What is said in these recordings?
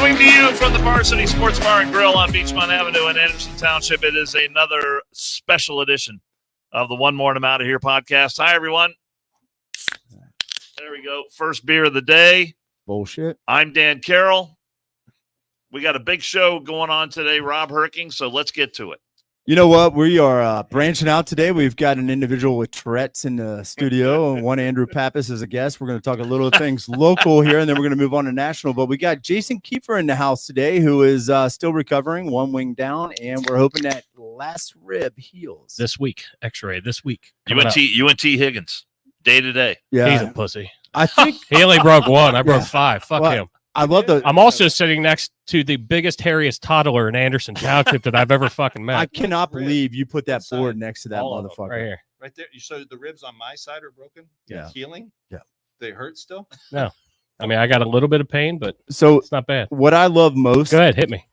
Coming to you from the Varsity Sports Bar and Grill on Beachmont Avenue in Anderson Township, it is another special edition of the One More and I'm Out of Here podcast. Hi, everyone. There we go. First beer of the day. Bullshit. I'm Dan Carroll. We got a big show going on today, Rob Herking, so let's get to it. You know what? We are branching out today. We've got an individual with Tourette's in the studio and one Andrew Pappas as a guest. We're going to talk a little things local here, and then we're going to move on to national. But we got Jason Kiefer in the house today, who is still recovering, one wing down, and we're hoping that last rib heals. This week, x-ray this week. UNT Higgins, day to day. Yeah. He's a pussy. I think he only broke one. I broke five. Fuck him. I love the. I'm also sitting next to the biggest, hairiest toddler in Anderson Township that I've ever fucking met. I cannot believe you put that board next to that All of them, motherfucker. right here. Right there. You showed the ribs on my side are broken. Yeah. Healing. Yeah. They hurt still. No, I mean I got a little bit of pain, but So it's not bad. what I love most Go ahead, hit me.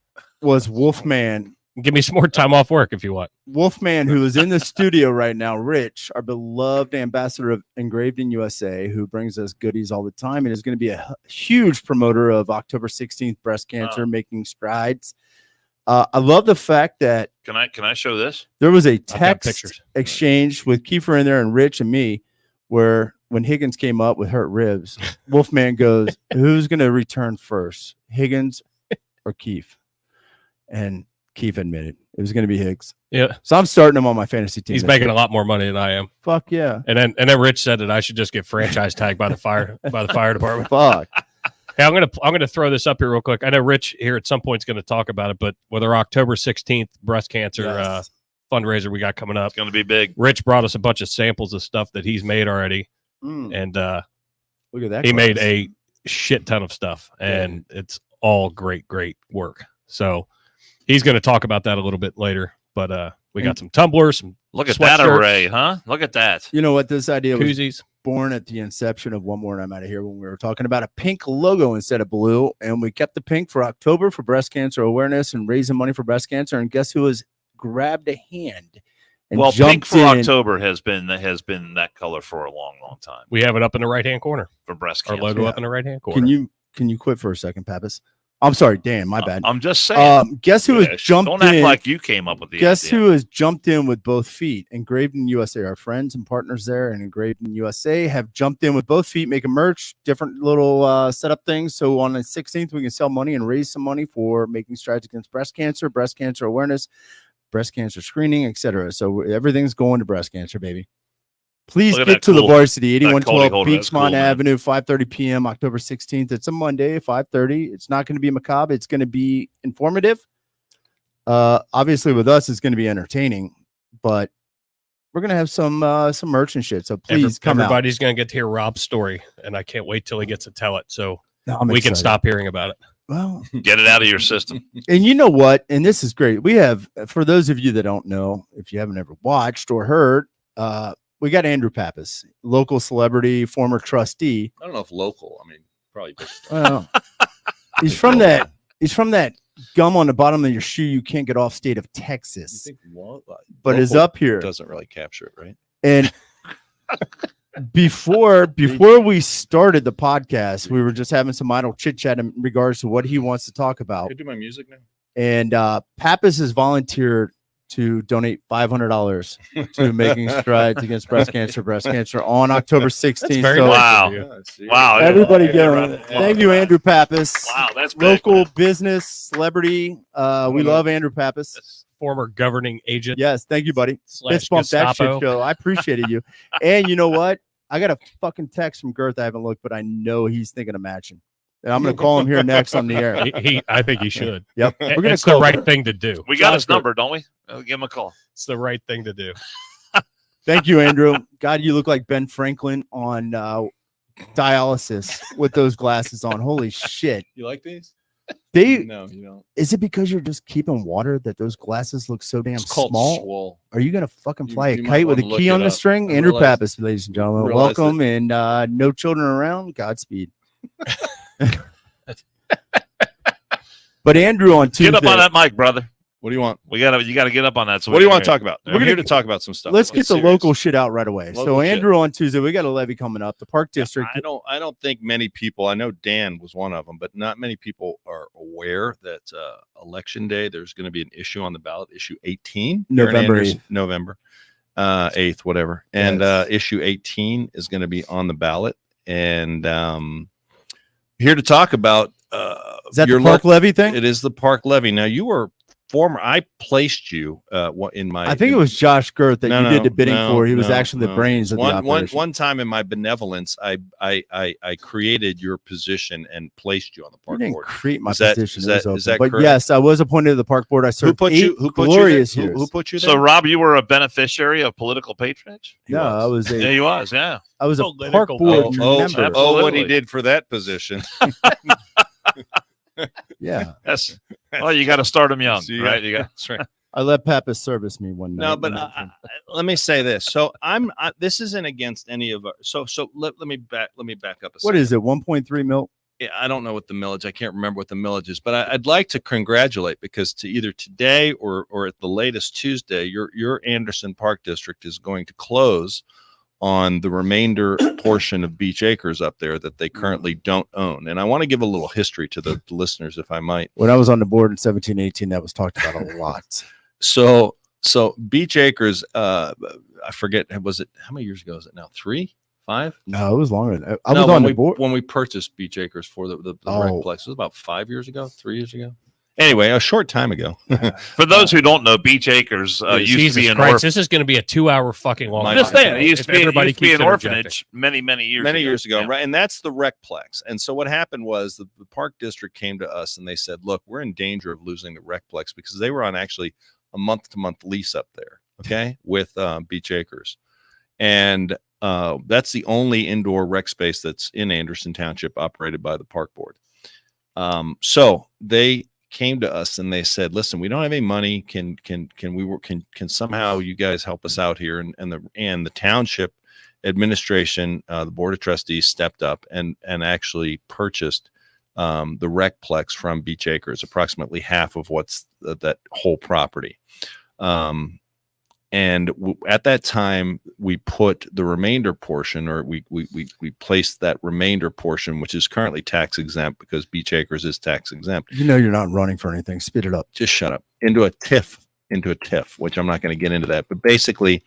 was Wolfman. Give me some more time off work if you want. Wolfman, who is in the studio right now, Rich, our beloved ambassador of Engraved in USA, who brings us goodies all the time and is going to be a huge promoter of October 16th breast cancer, making strides. I love the fact that Can I show this? there was a I've got text pictures. exchange with Kiefer in there and Rich and me, where when Higgins came up with hurt ribs, Wolfman goes, "Who's going to return first, Higgins or Keith?" And Keith admitted it was going to be Higgs. Yeah, So I'm starting him on my fantasy team. he's making a lot more money than I am. Fuck yeah. And then Rich said that I should just get franchise tagged by the fire department. Fuck. Hey, I'm gonna throw this up here real quick. I know Rich here at some point is going to talk about it, but with our October 16th breast cancer Yes. fundraiser we got coming up, It's going to be big. Rich brought us a bunch of samples of stuff that he's made already, and Look at that. he class. made a shit ton of stuff, and it's all great work. So he's going to talk about that a little bit later. But we got some tumblers, some Look at that sweatshirts, array, huh? Look at that. You know what? This idea was koozies. born at the inception of One More and I'm Out of Here when we were talking about a pink logo instead of blue. And we kept the pink for October for breast cancer awareness and raising money for breast cancer. And guess who has grabbed a hand and Well, pink jumped for in? October has been that color for a long time We have it up in the right hand corner. for breast Our cancer. logo Yeah. up in the right hand corner. Can you quit for a second, Pappas? I'm sorry, Dan. My bad. I'm just saying. Guess who has jumped Don't in? act like you came up with the Guess idea. who has jumped in with both feet? Engraved in USA, our friends and partners there, and Engraved in USA have jumped in with both feet, making merch, different little setup things. So on the 16th, we can sell money and raise some money for making strides against breast cancer awareness, breast cancer screening, etc. So everything's going to breast cancer, baby. Please Look at get that to the cool- Varsity, that Cody 8112 holder. That's Beachmont cool, man. Avenue, 5:30 p.m., October 16th. It's a Monday, 5:30. It's not going to be macabre. It's going to be informative. Obviously, with us, it's going to be entertaining, but we're going to have some merch and shit. So please come out. Everybody's going to get to hear Rob's story, and I can't wait till he gets to tell it. So No, I'm we can excited. stop hearing about it. Well, Get it out of your system. and you know what? And this is great. We have, for those of you that don't know, if you haven't ever watched or heard, we got Andrew Pappas, local celebrity, former trustee. I don't know if local. I mean, probably. Just, Well, he's from that. He's from that gum on the bottom of your shoe you can't get off state of Texas, but is up here. doesn't really capture it, right? And before we started the podcast, we were just having some idle chit chat in regards to what he wants to talk about. Can I do my music now? And Pappas has volunteered to donate $500 to making strides against breast cancer on October 16th. very So Wow. Yeah, Wow. everybody Yeah, go. right. Thank you, Andrew Pappas. Wow, that's big. Local business celebrity. We love Andrew Pappas. Former governing agent. Yes, thank you, buddy. / Fist bump that shit Gestapo. show. I appreciated you. And you know what? I got a fucking text from Girth. I haven't looked, but I know he's thinking of matching. And I'm going to call him here next on the air. I think he should. Yep. We're going It's to the call right thing to do. We got Sounds his good. number, don't we? Give him a call. It's the right thing to do. Thank you, Andrew. God, you look like Ben Franklin on dialysis with those glasses on. Holy shit. You like these? They No, you don't. is it because you're just keeping water that those glasses look so damn It's called small? swole. Are you gonna fucking You- fly a you might kite with a wanna look key it on the up. string? I Andrew realize- Pappas, ladies and gentlemen. realize Welcome and no children around. Godspeed. But Andrew on Tuesday. Get up on that mic, brother. What do you want? You got to get up on that. So What we do you can want to hear it. talk about? We're We're gonna here to talk about some stuff. Let's get the serious. local shit out right away. Local So shit. Andrew, on Tuesday, we got a levy coming up. The Park District. I don't think many people. I know Dan was one of them, but not many people are aware that election day there's going to be an issue on the ballot. Issue 18, here in November Anderson- 8th. November 8th, whatever. And Yes. issue 18 is going to be on the ballot. And here to talk about Is that your the park levy thing? It is the park levy. Now you were former. I placed you in my. I think it was Josh Gert that you did the bidding for. He was no, actually the no. brains of the operation. One time in my benevolence, I created your position and placed you on the You park didn't board. create my Is that- position. is It was that- open. is that but correct? yes, I was appointed to the park board. I served Who put you? Who put you glorious there? years. Who put you there? So Rob, you were a beneficiary of political patronage. No, I was Yeah, a he was. Yeah. I was a Political park board patronage. member. what he Absolutely. did for that position. Yeah, That's well, you got to start them young, See, right? You got. That's right. I let Pappas service me one night. No, but let me say this. So this isn't against any of our. So let me back up a second. what is it? 1.3 mil. Yeah, I don't know what the millage. I can't remember what the millage is, but I'd like to congratulate because to either today or at the latest Tuesday, your Anderson Park District is going to close on the remainder portion of Beach Acres up there that they currently don't own. And I want to give a little history to the listeners, if I might. When I was on the board in 17-18, that was talked about a lot. So Beach Acres, I forget, was it how many years ago is it now? 3, 5? No, it was longer. I No, was when on the we, board. when we purchased Beach Acres for the Oh. Recplex. It was about 5 years ago, 3 years ago. Anyway, a short time ago. For those who don't know, Beach Acres used to Jesus be an Christ, orphanage. this is going to be a 2-hour fucking long. My Just God. saying, it used to be, Everybody an keeps orphanage many years ago. Right? And that's the Recplex. And so what happened was the Park District came to us and they said, look, we're in danger of losing the Recplex because they were on actually a month-to-month lease up there, okay, with Beach Acres. And that's the only indoor rec space that's in Anderson Township operated by the Park Board. So they came to us and they said, listen, we don't have any money. Can somehow you guys help us out here? And the township administration, the board of trustees stepped up and actually purchased the Recplex from Beach Acres, approximately half of what's that whole property. At that time, we put the remainder portion, or we placed that remainder portion, which is currently tax exempt because Beach Acres is tax exempt. You know you're not running for anything. Spit it up. Just shut up. Into a TIF, which I'm not going to get into that. But basically,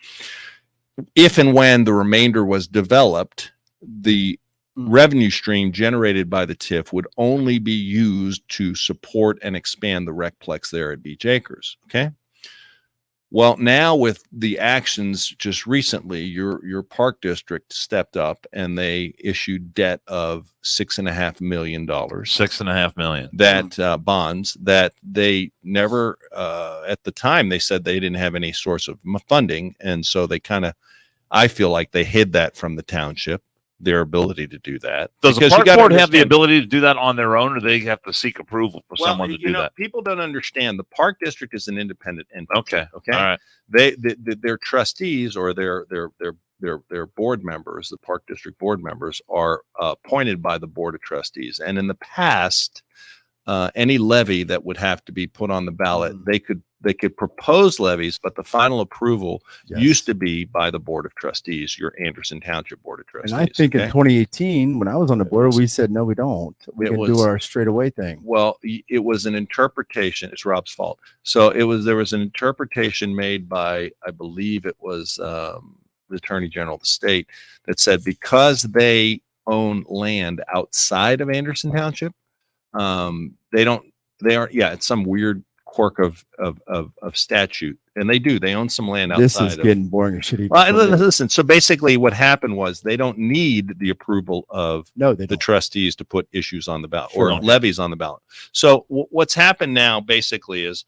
if and when the remainder was developed, the revenue stream generated by the TIF would only be used to support and expand the Recplex there at Beach Acres. Okay. Well, now with the actions just recently, your park district stepped up and they issued debt of $6.5 million. $6.5 million. That bonds that they never, at the time, they said they didn't have any source of funding. And so they I feel like they hid that from the township, their ability to do that. Does the Because you park gotta board have the understand- ability to do that on their own, or they have to seek approval for someone to do that? People don't understand. The park district is an independent entity. Okay. Okay. All right. Their trustees or their board members, the park district board members, are appointed by the board of trustees. And in the past, any levy that would have to be put on the ballot, they could propose levies, but the final approval used to be by the board of trustees, your Anderson Township board of trustees. And I think in 2018, when I was on the board, we said, no, we don't. We It can was- do our straightaway thing. Well, it was an interpretation. It's Rob's fault. So there was an interpretation made by, I believe it was the Attorney General of the state, that said because they own land outside of Anderson Township, it's some weird quirk of statute, and they own some land outside. This is getting boring as shit. Listen, so basically what happened was they don't need the approval of No, they the don't. trustees to put issues on the ballot Sure. or levies on the ballot. So what's happened now basically is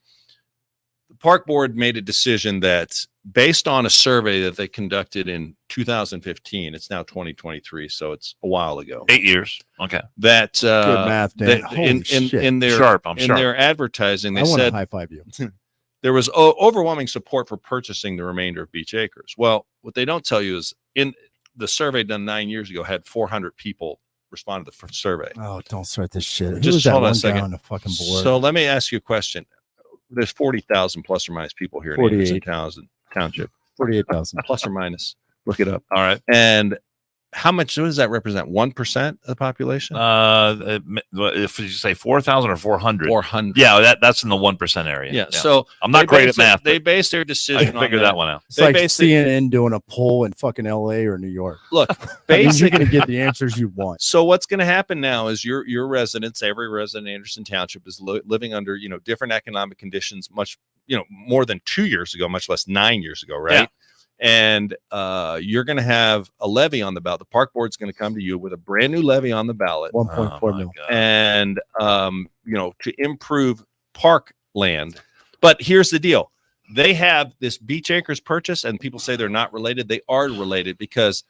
the park board made a decision that based on a survey that they conducted in 2015, it's now 2023, so it's a while ago. 8 years. Okay. That Good math, Dan. that Holy shit. in their Sharp. I'm in sharp. their advertising, I they want to said high five you. there was overwhelming support for purchasing the remainder of Beach Acres. Well, what they don't tell you is in the survey done 9 years ago had 400 people responded to the survey. Oh, don't start this shit. Who Just was that hold on a one guy second. on the fucking board? So let me ask you a question. there's 40,000 plus or minus people here in Anderson Township. 48,000 plus or minus. Look it up. All right. And how much? What does that represent? 1% of the population? If you say 4,000 or 400, 400. yeah, that's in the 1% area. Yeah. So I'm not great at math. They but base their I decision can on figure that one out. It's They like basically- CNN doing a poll in fucking LA or New York. Look, I mean, you're basically, going to get the answers you want. so what's going to happen now is your residents, every resident in Anderson Township is living under, different economic conditions, much, more than 2 years ago, much less 9 years ago. Right. Yeah. And you're going to have a levy on the ballot. The park board's going to come to you with a brand new levy on the ballot. 1.4 million. And to improve park land. But here's the deal: they have this Beach Acres purchase, and people say they're not related. They are related, because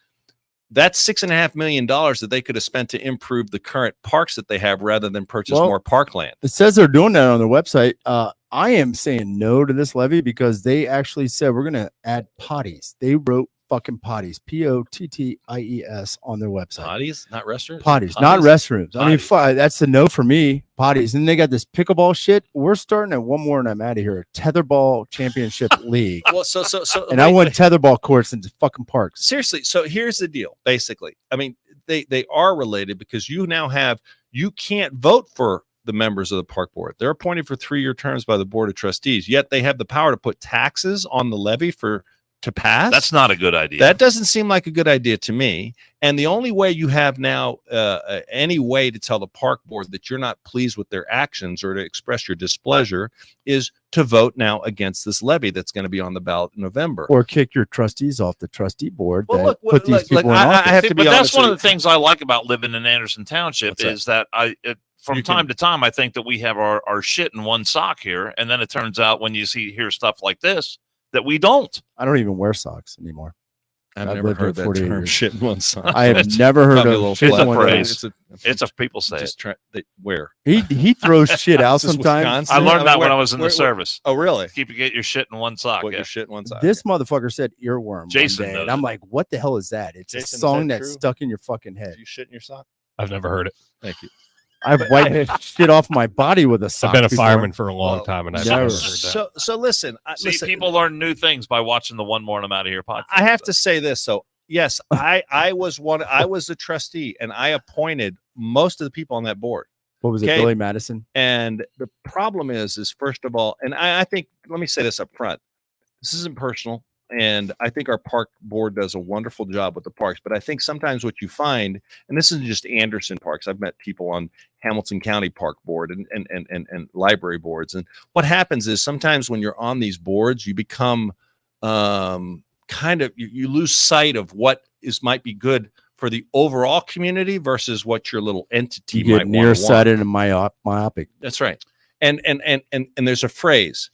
that's $6.5 million that they could have spent to improve the current parks that they have, rather than purchase more parkland. It says they're doing that on their website. I am saying no to this levy because they actually said we're going to add potties. They wrote fucking potties, POTTIES, on their website. Potties, not restrooms. Potties, not restrooms. I mean, that's a no for me. Potties. And they got this pickleball shit. We're starting at one more and I'm out of here. Tetherball Championship League. Well, so And I want tetherball courts into fucking parks. Seriously. So here's the deal. Basically, I mean, they are related, because you can't vote for the members of the park board. They're appointed for 3-year terms by the board of trustees, yet they have the power to put taxes on the levy to pass. That's not a good idea. That doesn't seem like a good idea to me. And the only way you have now any way to tell the park board that you're not pleased with their actions or to express your displeasure is to vote now against this levy that's going to be on the ballot in November. Or kick your trustees off the trustee board. Well, that put these people in office. I have to be but that's honest one of with the things I like about living in Anderson Township. What's that? Is that from time to time, I think that we have our shit in one sock here. And then it turns out when you hear stuff like this, that we don't. I don't even wear socks anymore. I've I've never lived heard here that 48 term. years. Shit in one side. I have never heard Probably a of little shit It's a in one phrase. side. It's a people say Just it. where? He throws shit out Is this sometimes. Wisconsin? I learned that when where- I was in the where- service. Oh, really? Get your shit in one sock. Put Yeah. your shit in one side. This motherfucker said earworm. Jason one day, knows and I'm it. like, what the hell is that? It's Jason, is a song that that's true? stuck in your fucking head. Do you shit in your sock? I've never heard it. Thank you. I've wiped shit off my body with a sock. I've been a before. fireman for a long Well, time, and I've never. never heard that. So listen. See, people learn new things by watching the One More and I'm Out of Here podcast. I have to say this. So yes, I was a trustee, and I appointed most of the people on that board. What was it, Okay. Billy Madison? And the problem is first of all, and I think, let me say this up front. This isn't personal. And I think our park board does a wonderful job with the parks. But I think sometimes what you find, and this isn't just Anderson parks, I've met people on Hamilton County Park Board and library boards. And what happens is sometimes when you're on these boards, you become you lose sight of what might be good for the overall community versus what your little entity You might get want. nearsighted and myopic. That's right. And there's a phrase: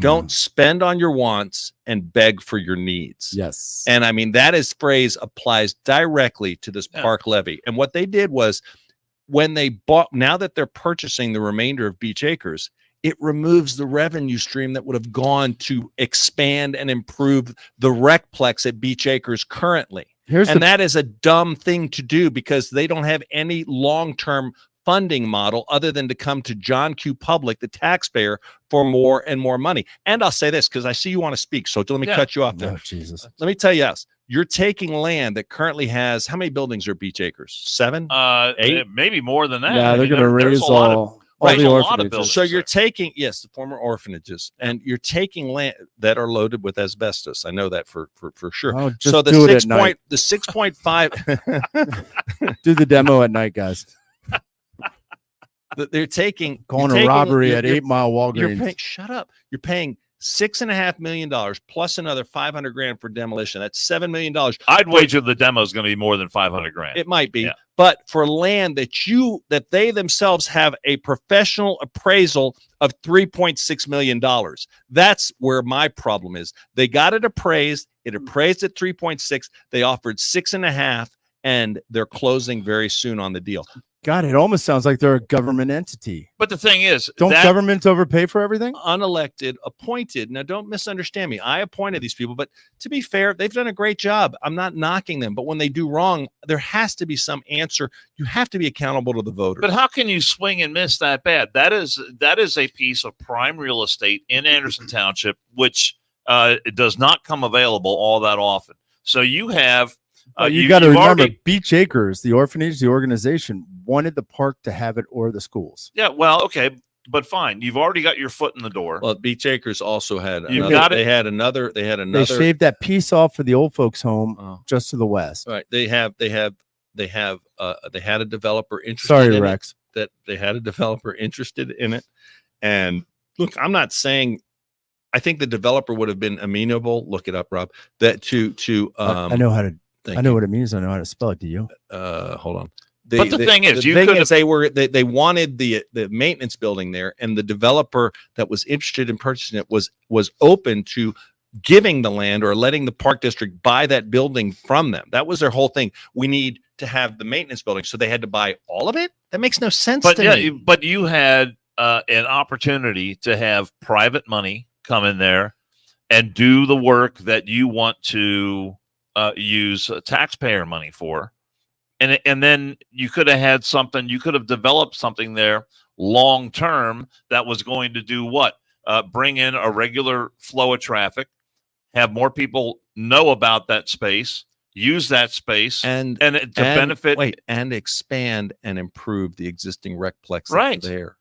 don't spend on your wants and beg for your needs. Yes. And I mean, phrase applies directly to this park levy. And what they did was, when they bought, now that they're purchasing the remainder of Beach Acres, it removes the revenue stream that would have gone to expand and improve the recplex at Beach Acres currently. That is a dumb thing to do, because they don't have any long-term funding model other than to come to John Q. Public, the taxpayer, for more and more money. And I'll say this, because I see you want to speak, so let me cut you off there. Oh, Jesus. Let me tell you this. You're taking land that currently has, how many buildings are Beach Acres? 7? 8? Maybe more than that. Yeah, I they're mean, going to there's raise a lot of- all there's the a lot of orphanages. buildings. So you're taking, yes, the former orphanages, and you're taking land that are loaded with asbestos. I know that for sure. Oh, just So the do it at night. 6.5 Do the demo at night, guys. they're taking Going you're to taking- robbery you're- at you're- 8 Mile You're Walgreens. paying, shut up. You're paying $6.5 million plus another $500,000 for demolition. That's $7 million. I'd wager the demo is going to be more than 500 grand. It might be, Yeah. but for land that they themselves have a professional appraisal of $3.6 million. That's where my problem is. They got it appraised. It appraised at 3.6. They offered 6.5, and they're closing very soon on the deal. God, it almost sounds like they're a government entity. But the thing is, Don't governments overpay for everything? Unelected, appointed. Now, don't misunderstand me. I appointed these people, but to be fair, they've done a great job. I'm not knocking them, but when they do wrong, there has to be some answer. You have to be accountable to the voters. But how can you swing and miss that bad? That is a piece of prime real estate in Anderson Township, which it does not come available all that often. So you have. You got to remember, Beach Acres, the orphanage, the organization, wanted the park to have it or the schools. Yeah, well, okay, but fine. You've already got your foot in the door. Well, Beach Acres also had You another. got it. They had another. They shaved that piece off for the old folks' home just to the west. Right. They had a developer interested. Sorry, in Rex. That they had a developer interested in it. And look, I'm not saying. I think the developer would have been amenable. Look it up, Rob. That I know how to. I know you. what it means. I know how to spell it. Do you? Hold on. But the thing is, they wanted the maintenance building there, and the developer that was interested in purchasing it was open to giving the land or letting the park district buy that building from them. That was their whole thing. We need to have the maintenance building, so they had to buy all of it. That makes no sense to me. But you had an opportunity to have private money come in there and do the work that you want to use taxpayer money for. And then you could have had something, you could have developed something there long term that was going to do what? Bring in a regular flow of traffic, have more people know about that space, use that space, and benefit. And expand and improve the existing recplex right there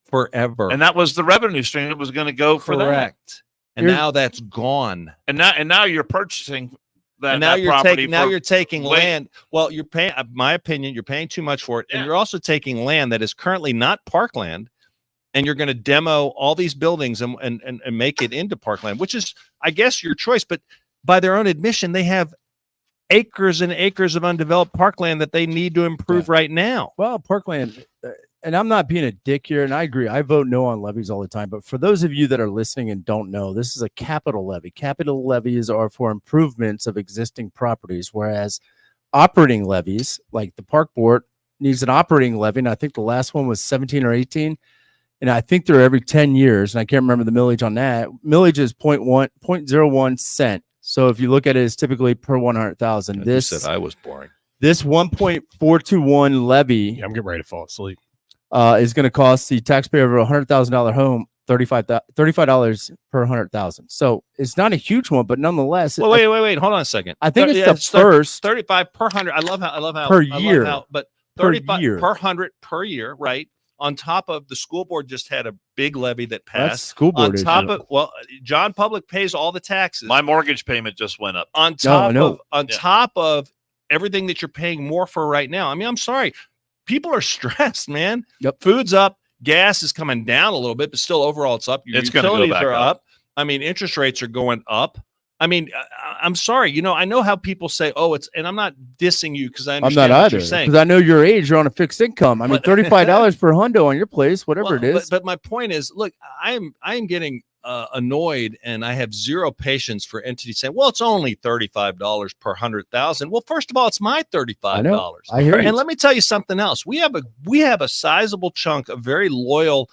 forever. And that was the revenue stream that was going to go for that. Correct. And now that's gone. And now you're purchasing that, and now that property. You're taking land. Well, you're paying, my opinion, you're paying too much for it. And you're also taking land that is currently not parkland, and you're going to demo all these buildings and make it into parkland, which is, I guess, your choice. But by their own admission, they have acres and acres of undeveloped parkland that they need to improve right now. Well, parkland, and I'm not being a dick here, and I agree. I vote no on levies all the time. But for those of you that are listening and don't know, this is a capital levy. Capital levies are for improvements of existing properties, whereas operating levies, like the park board, needs an operating levy. And I think the last one was 17 or 18. And I think they're every 10 years. And I can't remember the millage on that. Millage is 0.01 cent. So if you look at it, it's typically per 100,000. This said I was boring. This 1.421 levy, I'm getting ready to fall asleep, is going to cost the taxpayer of a $100,000 home $35 per 100,000. So it's not a huge one, but nonetheless. Well, wait. Hold on a second. I think it's the first 35 per 100. I love how per year, but 35 per 100 per year, right? On top of the school board just had a big levy that passed. That's school board. On top of John Public pays all the taxes. My mortgage payment just went up. On top of everything that you're paying more for right now. I mean, I'm sorry. People are stressed, man. Yep. Food's up. Gas is coming down a little bit, but still overall it's up. Your utilities are up. I mean, interest rates are going up. I mean, I'm sorry. You know, I know how people say, "Oh, it's," and I'm not dissing you because I understand what you're saying. Because I know your age. You're on a fixed income. I mean, $35 per hundo on your place, whatever it is. But my point is, look, I'm getting annoyed, and I have zero patience for entities saying, "Well, it's only $35 per 100,000." Well, first of all, it's my $35. I hear you. And let me tell you something else. We have a sizable chunk of very loyal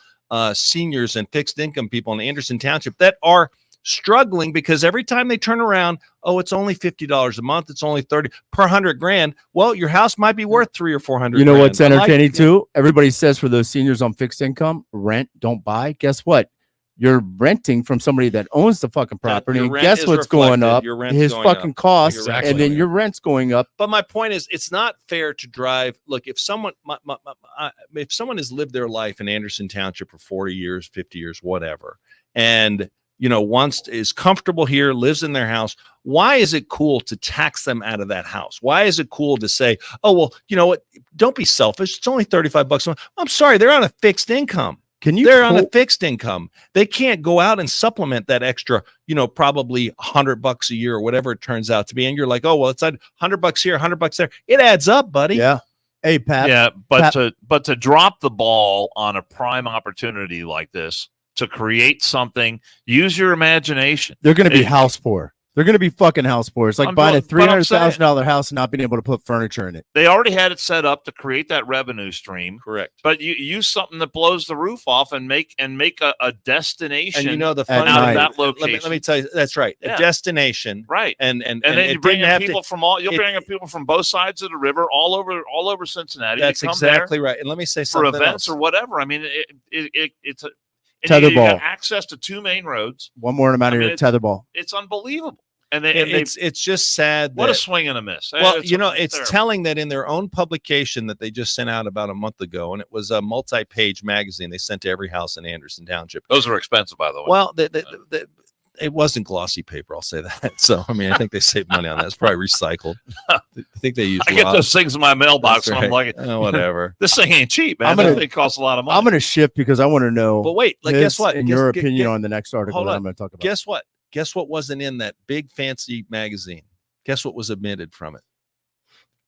seniors and fixed income people in Anderson Township that are struggling because every time they turn around, oh, it's only $50 a month. It's only 30 per 100 grand. Well, your house might be worth 300 or 400. You know what's entertaining too? Everybody says for those seniors on fixed income, rent, don't buy. Guess what? You're renting from somebody that owns the fucking property. And guess what's going up? His fucking costs. Exactly. And then your rent's going up. But my point is, it's not fair to drive. Look, if someone has lived their life in Anderson Township for 40 years, 50 years, whatever, and once is comfortable here, lives in their house, why is it cool to tax them out of that house? Why is it cool to say, oh, well, you know what? Don't be selfish. It's only $35 a month. I'm sorry. They're on a fixed income. They're on a fixed income. They can't go out and supplement that extra, probably $100 a year or whatever it turns out to be. And you're like, oh, well, it's $100 here, $100 there. It adds up, buddy. Yeah. Hey, Pat. Yeah. But to drop the ball on a prime opportunity like this, to create something, use your imagination. They're going to be house poor. They're going to be fucking house poor. It's like I'm buying a doing- but I'm $300,000 house and not being able to put furniture in it. They already had it set up to create that revenue stream. Correct. But you use something that blows the roof off and make a destination. And you know the At fun out night. of that let location. me tell you, that's right. Yeah. A destination, Right. and And and then you it bring didn't in have people to. from all. You'll it- bring in people from both sides of the river, all over Cincinnati. That's to come exactly right. And let me say there for something events else. or whatever. I mean, it's a and you Tetherball. got access to 2 main roads. One more amount I of mean, your tetherball. It's unbelievable. And It's just sad. what that, a swing and a miss. Well, It's terrible. telling that in their own publication that they just sent out about a month ago, and it was a multi-page magazine they sent to every house in Anderson Township. Those are expensive, by the way. Well, it wasn't glossy paper, I'll say that. So, I mean, I think they saved money on that. It's probably recycled. I think they used. I get raw- those things in my mailbox, That's and I'm right. like, Oh, whatever. this thing ain't cheap, man. I'm gonna- That thing costs a lot of money. I'm going to shift because I want to know. But wait, like, his guess what? In Guess- your gu- opinion gu- on the next article hold that on. I'm going to talk about. Guess what? Guess what wasn't in that big fancy magazine? Guess what was omitted from it?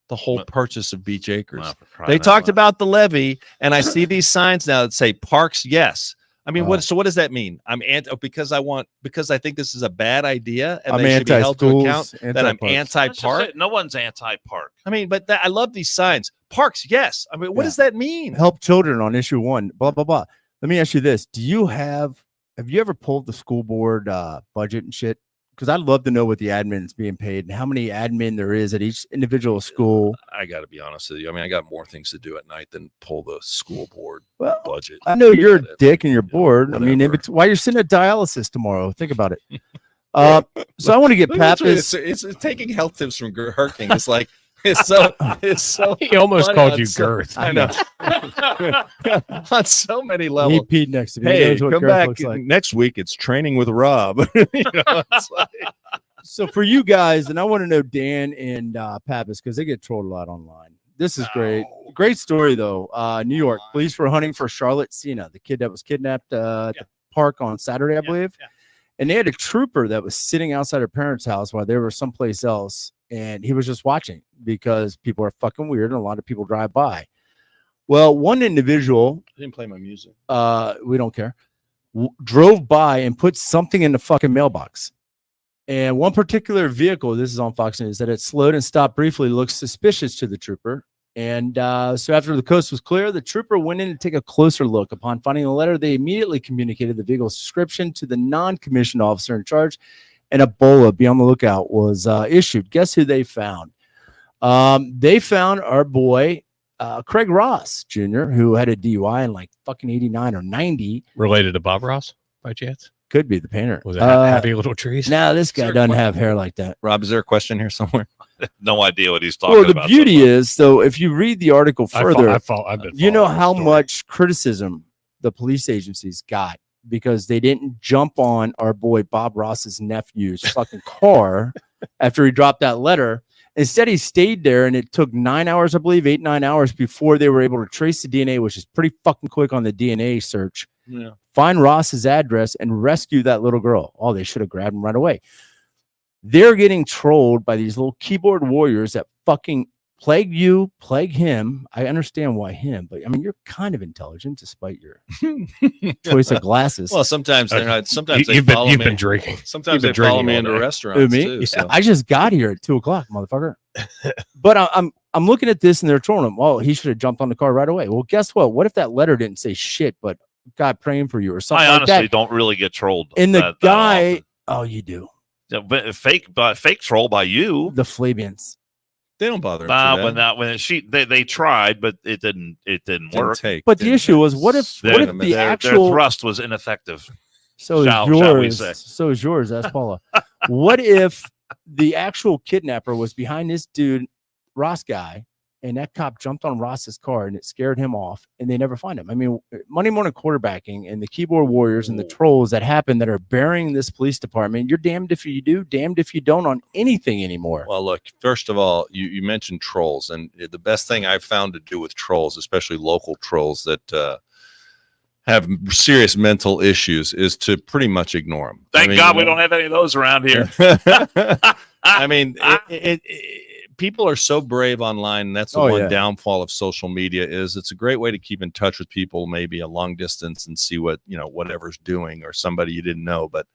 The whole What? purchase of Beach Acres. Wow, for crying They out talked loud. about the levy, and I see these signs now that say parks, yes. I mean, Oh. what? So what does that mean? I'm because I think this is a bad idea, and I'm they should be held to account. anti-schools, That I'm anti-parks. Let's just anti-park. say no one's anti-park. I mean, but I love these signs. Parks, yes. I mean, what Yeah. does that mean? Help children on issue 1. Blah blah blah. Let me ask you this: have you ever pulled the school board budget and shit? Because I'd love to know what the admin is being paid and how many admin there is at each individual school. I got to be honest with you. I mean, I got more things to do at night than pull the school board Well, budget. I know you're a Whatever. dick and you're bored. I mean, whatever. why you're sitting at dialysis tomorrow? Think about it. So I want to get Pappas. It's taking health tips from Hurking. It's like it's so He almost funny called on you so- Girth. I know on so many He levels. peed next to me. He Hey, knows what come girth back looks like. next week. It's training with Rob. It's like- So for you guys, and I want to know Dan and Pappas because they get trolled a lot online. This is great. Great story though. New York police were hunting for Charlotte Cena, the kid that was kidnapped at the park on Saturday, I believe. yeah. And they had a trooper that was sitting outside her parents' house while they were someplace else, and he was just watching because people are fucking weird and a lot of people drive by. Well, one individual, I didn't play my music. we don't care, drove by and put something in the fucking mailbox. And one particular vehicle, this is on Fox News, that it slowed and stopped briefly, looked suspicious to the trooper. And so after the coast was clear, the trooper went in to take a closer look. Upon finding the letter, they immediately communicated the vehicle's description to the non-commissioned officer in charge, and a BOLA, be on the lookout, was issued. Guess who they found? They found our boy, Craig Ross Jr., who had a DUI in like fucking 89 or 90. Related to Bob Ross by chance? Could be the painter. Was it Happy Little Trees? Now this guy Sir, doesn't what- have hair like that. Rob, is there a question here somewhere? No idea what he's talking Well, the about. beauty is, though, if you read the article further, I've been you know following how the story. much criticism the police agencies got because they didn't jump on our boy Bob Ross's nephew's fucking car after he dropped that letter. Instead, he stayed there, and it took 9 hours, I believe, 8-9 hours before they were able to trace the DNA, which is pretty fucking quick on the DNA search. Yeah. Find Ross's address and rescue that little girl. Oh, they should have grabbed him right away. They're getting trolled by these little keyboard warriors that fucking plague you, plague him. I understand why him, but I mean, you're kind of intelligent despite your choice of glasses. Well, sometimes they're not. Sometimes they You've follow been me. drinking. Sometimes you've they been follow drinking me all into day. restaurants Who, me? too. Yeah, So. I just got here at 2:00, motherfucker. But I'm looking at this and they're trolling him. Oh, he should have jumped on the car right away. Well, guess what? What if that letter didn't say shit, but God praying for you or something I like honestly that? don't really get trolled. And the that guy, often. oh, you do. Yeah, but fake troll by you. The Flavians. They don't bother. They tried, but it didn't work. But the issue was, what if Their the actual thrust was ineffective. so is shall we yours? say. So is yours. Ask Paula. What if the actual kidnapper was behind this dude, Ross guy, and that cop jumped on Ross's car and it scared him off, and they never find him? I mean, Monday morning quarterbacking and the keyboard warriors and the trolls that happen that are burying this police department. You're damned if you do, damned if you don't on anything anymore. Well, look, first of all, you mentioned trolls, and the best thing I've found to do with trolls, especially local trolls that have serious mental issues, is to pretty much ignore them. Thank God we don't have any of those around here. I mean, people are so brave online, and that's the one downfall of social media. Is it's a great way to keep in touch with people, maybe a long distance, and see what whatever's doing, or somebody you didn't know. But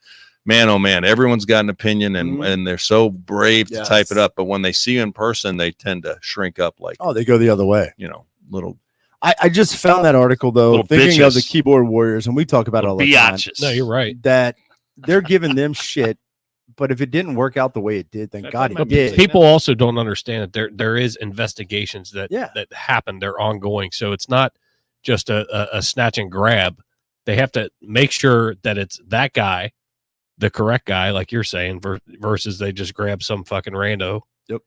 man, oh man, everyone's got an opinion and they're so brave to type it up. But when they see you in person, they tend to shrink up like, they go the other way. Little. I just found that article though, Little thinking of the bitches. keyboard warriors, and we talk about it all the time. Biatches. No, you're right. That they're giving them shit, but if it didn't work out the way it did, thank God it did. People also don't understand that there is investigations that happen. They're ongoing, so it's not just a snatch and grab. They have to make sure that it's that guy, the correct guy, like you're saying, versus they just grab some fucking rando. Yep.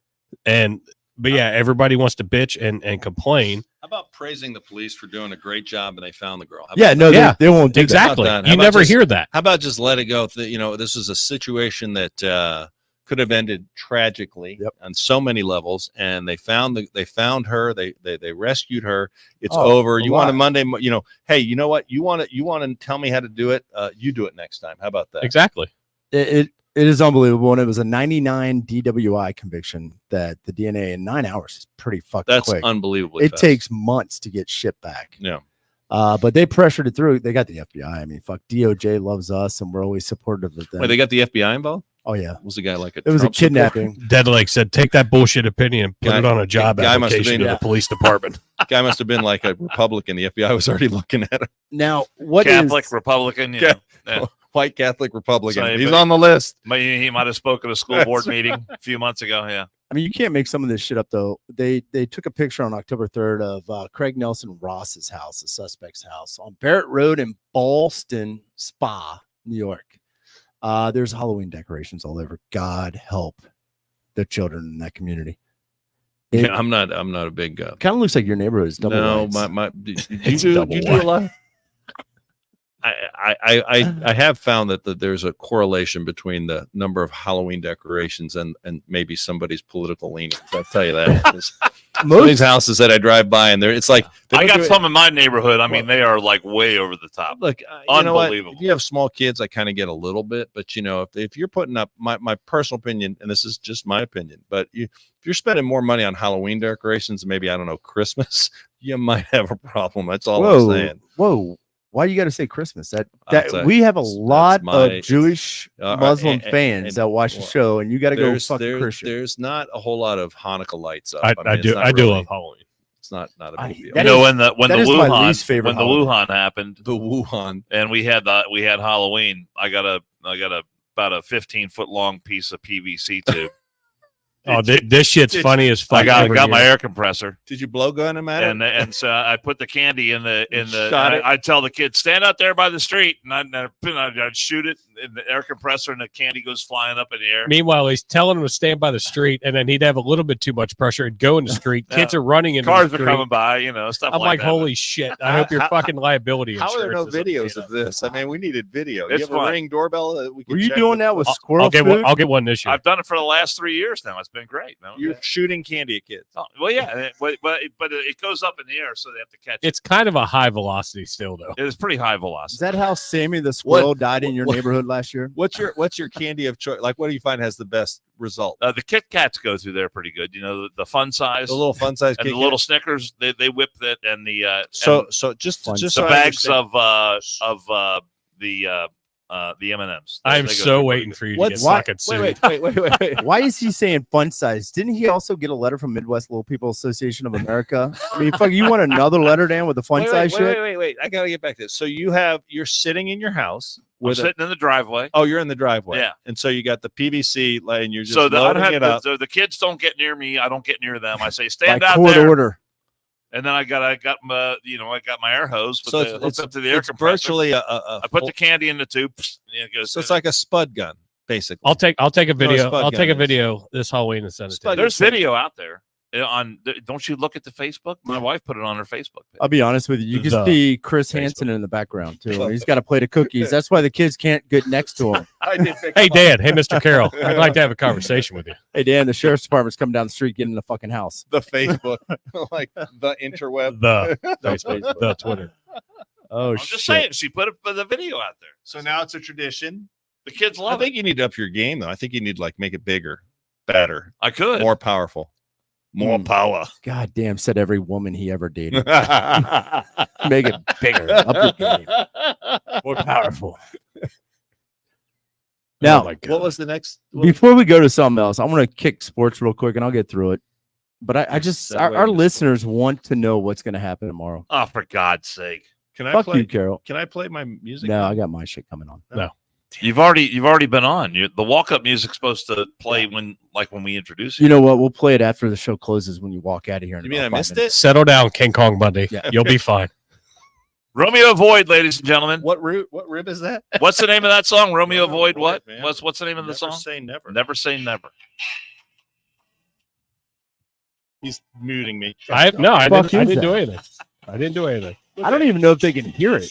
But yeah, everybody wants to bitch and complain. How about praising the police for doing a great job and they found the girl? They won't do Exactly. that. You never hear that. How about just let it go? This is a situation that could have ended tragically on so many levels, and they found her. They rescued her. It's over. You want a Monday? Hey, you know what? You want to tell me how to do it? You do it next time. How about that? Exactly. It is unbelievable, and it was a 99 DWI conviction that the DNA in 9 hours is pretty fucking quick. That's unbelievable. It takes months to get shit back. Yeah. But they pressured it through. They got the FBI. I mean, fuck, DOJ loves us, and we're always supportive of them. Wait, they got the FBI involved? Oh yeah. Was the guy like it was Trump a kidnapping? Dead Lake said, take that bullshit opinion and put it on a job application to the police department. Guy must have been like a Republican. The FBI was already looking at him. Now, what Catholic is Republican? White Catholic Republican. So, he's on the list. He might have spoken at a school board meeting a few months ago. Yeah. I mean, you can't make some of this shit up though. They took a picture on October 3rd of Craig Nelson Ross's house, the suspect's house, on Barrett Road in Ballston Spa, New York. There's Halloween decorations all over. God help the children in that community. I'm not a big guy. Kind of looks like your neighborhood is double. No, you do a lot. I have found that there's a correlation between the number of Halloween decorations and maybe somebody's political leanings. I'll tell you that. Most of these houses that I drive by, and it's like I got some in my neighborhood. I mean, they are like way over the top. Look, unbelievable. If you have small kids, I kind of get a little bit, but if you're putting up my personal opinion, and this is just my opinion, but if you're spending more money on Halloween decorations than maybe, I don't know, Christmas, you might have a problem. That's all I'm saying. Whoa. Why you got to say Christmas? We have a lot of Jewish Muslim fans that watch the show, and you got to go fucking Christian. There's not a whole lot of Hanukkah lights up. I do love Halloween. It's not a big deal. When the Wuhan happened, and we had Halloween, I got about a 15-foot long piece of PVC tube. Oh, this shit's funny as fuck. I got my air compressor. Did you blow gun him at it? And so I put the candy in the. I tell the kids, stand out there by the street, and I'd shoot it in the air compressor, and the candy goes flying up in the air. Meanwhile, he's telling him to stand by the street, and then he'd have a little bit too much pressure and go in the street. Kids are running in. Cars are coming by, stuff. I'm like, holy shit! I hope your fucking liability. How are there no videos of this? I mean, we needed video. It's you have a Ring doorbell. Were you doing that with squirrel food? I'll get one this year. I've done it for the last 3 years now. It's been great. No? You're shooting candy at kids. Oh, well, yeah, but it goes up in the air, so they have to catch it. It's kind of a high velocity still, though. It is pretty high velocity. Is that how Sammy the squirrel died in your neighborhood last year? What's your candy of choice? Like, what do you find has the best result? The Kit Kats go through there pretty good. The fun size, the little fun size, and the little Snickers. They whip that, and the just the bags of the M&Ms. I'm so waiting for you to get fucking sued. Wait. Why is he saying fun size? Didn't he also get a letter from Midwest Little People Association of America? I mean, fuck, you want another letter, Dan, with the fun size shit? Wait. I gotta get back to this. So you're sitting in your house. We're sitting in the driveway. Oh, you're in the driveway. Yeah. And so you got the PVC and you're just loading it up. The kids don't get near me. I don't get near them. I say, stand by out court there. Order. And then I got my air hose. So it's up to the air compressor. Virtually I put the candy in the tube. So it's like a spud gun, basically. I'll take a video. I'll take a video this Halloween and send it to you. There's video out there. Don't you look at the Facebook? My wife put it on her Facebook page. I'll be honest with you. You can see Chris Hansen in the background too. He's got a plate of cookies. That's why the kids can't get next to him. Hey Dan, hey Mr. Carroll, I'd like to have a conversation with you. Hey Dan, the sheriff's department's coming down the street getting in the fucking house. The Facebook, like the interweb, the Facebook, the Twitter. Oh, I'm just saying, she put the video out there. So now it's a tradition. The kids love it. I think you need to up your game though. I think you need to make it bigger, better. I could more powerful. More power. God damn, said every woman he ever dated. Make it bigger. Up your game. More powerful. Now, my God. What was the next? before we go to something else, I want to kick sports real quick, and I'll get through it. But I just Segue our into listeners want to know what's going to happen tomorrow. Oh, for God's sake! Can I Fuck play? you, Carol. Can I play my music? No, now? I got my shit coming on. No. You've already been on. The walk-up music's supposed to play when we introduce you. You know what? We'll play it after the show closes when you walk out of here. In You mean I about 5 missed minutes. Settle down, King Kong Bundy. Yeah. You'll be fine. Romeo Void, ladies and gentlemen. What rib is that? What's the name of that song? Romeo Romeo Void. Void, What? man. What's the name of the Never song? say never. Never say never. He's muting me. I Fuck didn't is do that? anything. I didn't do anything. I don't even know if they can hear it.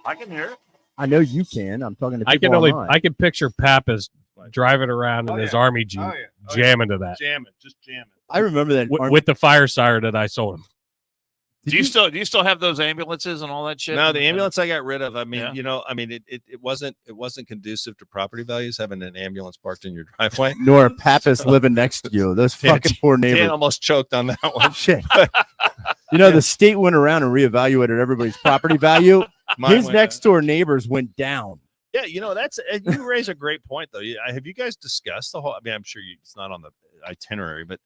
I can hear it. I know you can. I'm talking to I people can only online. I can picture Pappas driving around in his army jeep, jamming to that Jam it. Just jam it. I remember that. with the fire siren that I sold him. Do you still have those ambulances and all that shit? No, the ambulance I got rid of. I mean, Yeah. it wasn't conducive to property values having an ambulance parked in your driveway. Nor Pappas living next to you. Those Yeah, fucking poor Dan neighbors. almost choked on that one. Shit. The state went around and reevaluated everybody's property value. Mine His went next down. door neighbors went down. Yeah, that's you raise a great point though. Have you guys discussed the whole? I mean, I'm sure it's not on the itinerary, but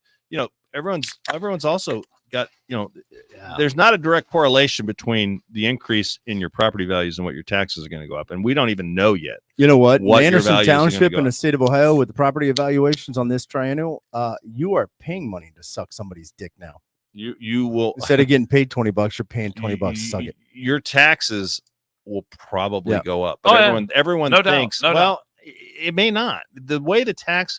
everyone's also got there's not a direct correlation between the increase in your property values and what your taxes are going to go up, and we don't even know yet. You know what? What your Anderson values are gonna Township go in the up. state of Ohio with the property evaluations on this triennial, you are paying money to suck somebody's dick now. You will Instead of getting paid $20, you're paying $20 to suck it. Your taxes will probably Yeah. go up, but Oh, yeah. everyone No doubt, thinks no well. It may not. The way the tax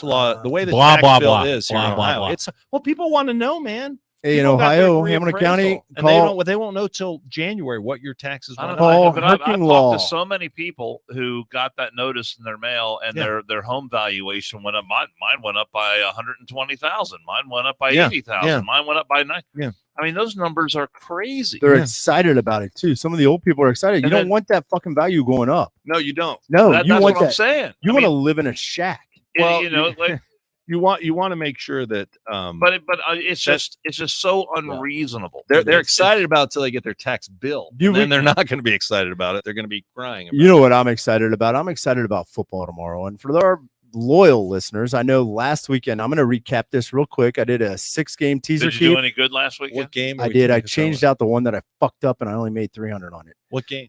law, the way the Blah, tax blah, bill blah. is here Blah, in blah, Ohio. blah. It's people want to know, man. Hey, in People got their Ohio, Hamilton County, reappraisal, and they won't know till January what your taxes I went don't up. know. Paul But I've Herking talked Law. to so many people who got that notice in their mail, and their home valuation went up. Mine went up by 120,000. Mine went up by Yeah, 80,000. yeah. Mine went up by 9. Yeah. I mean, those numbers are crazy. They're Yeah. excited about it too. Some of the old people are excited. You And don't then- want that fucking value going up. No, you don't. No, That's you want what I'm that. saying. You I want to mean, live in a shack. Well, like, You want to make sure that but it's just so unreasonable. they're excited about it till they get their tax bill. You And then re- they're not going to be excited about it. They're going to be crying about You know what I'm excited about? I'm excited about football tomorrow. And for our loyal listeners, I know last weekend, I'm going to recap this real quick. I did a 6-game teaser Did you do sheet. any good last it. weekend? What game? I did. I changed out the one that I fucked up and I only made 300 on it. What game?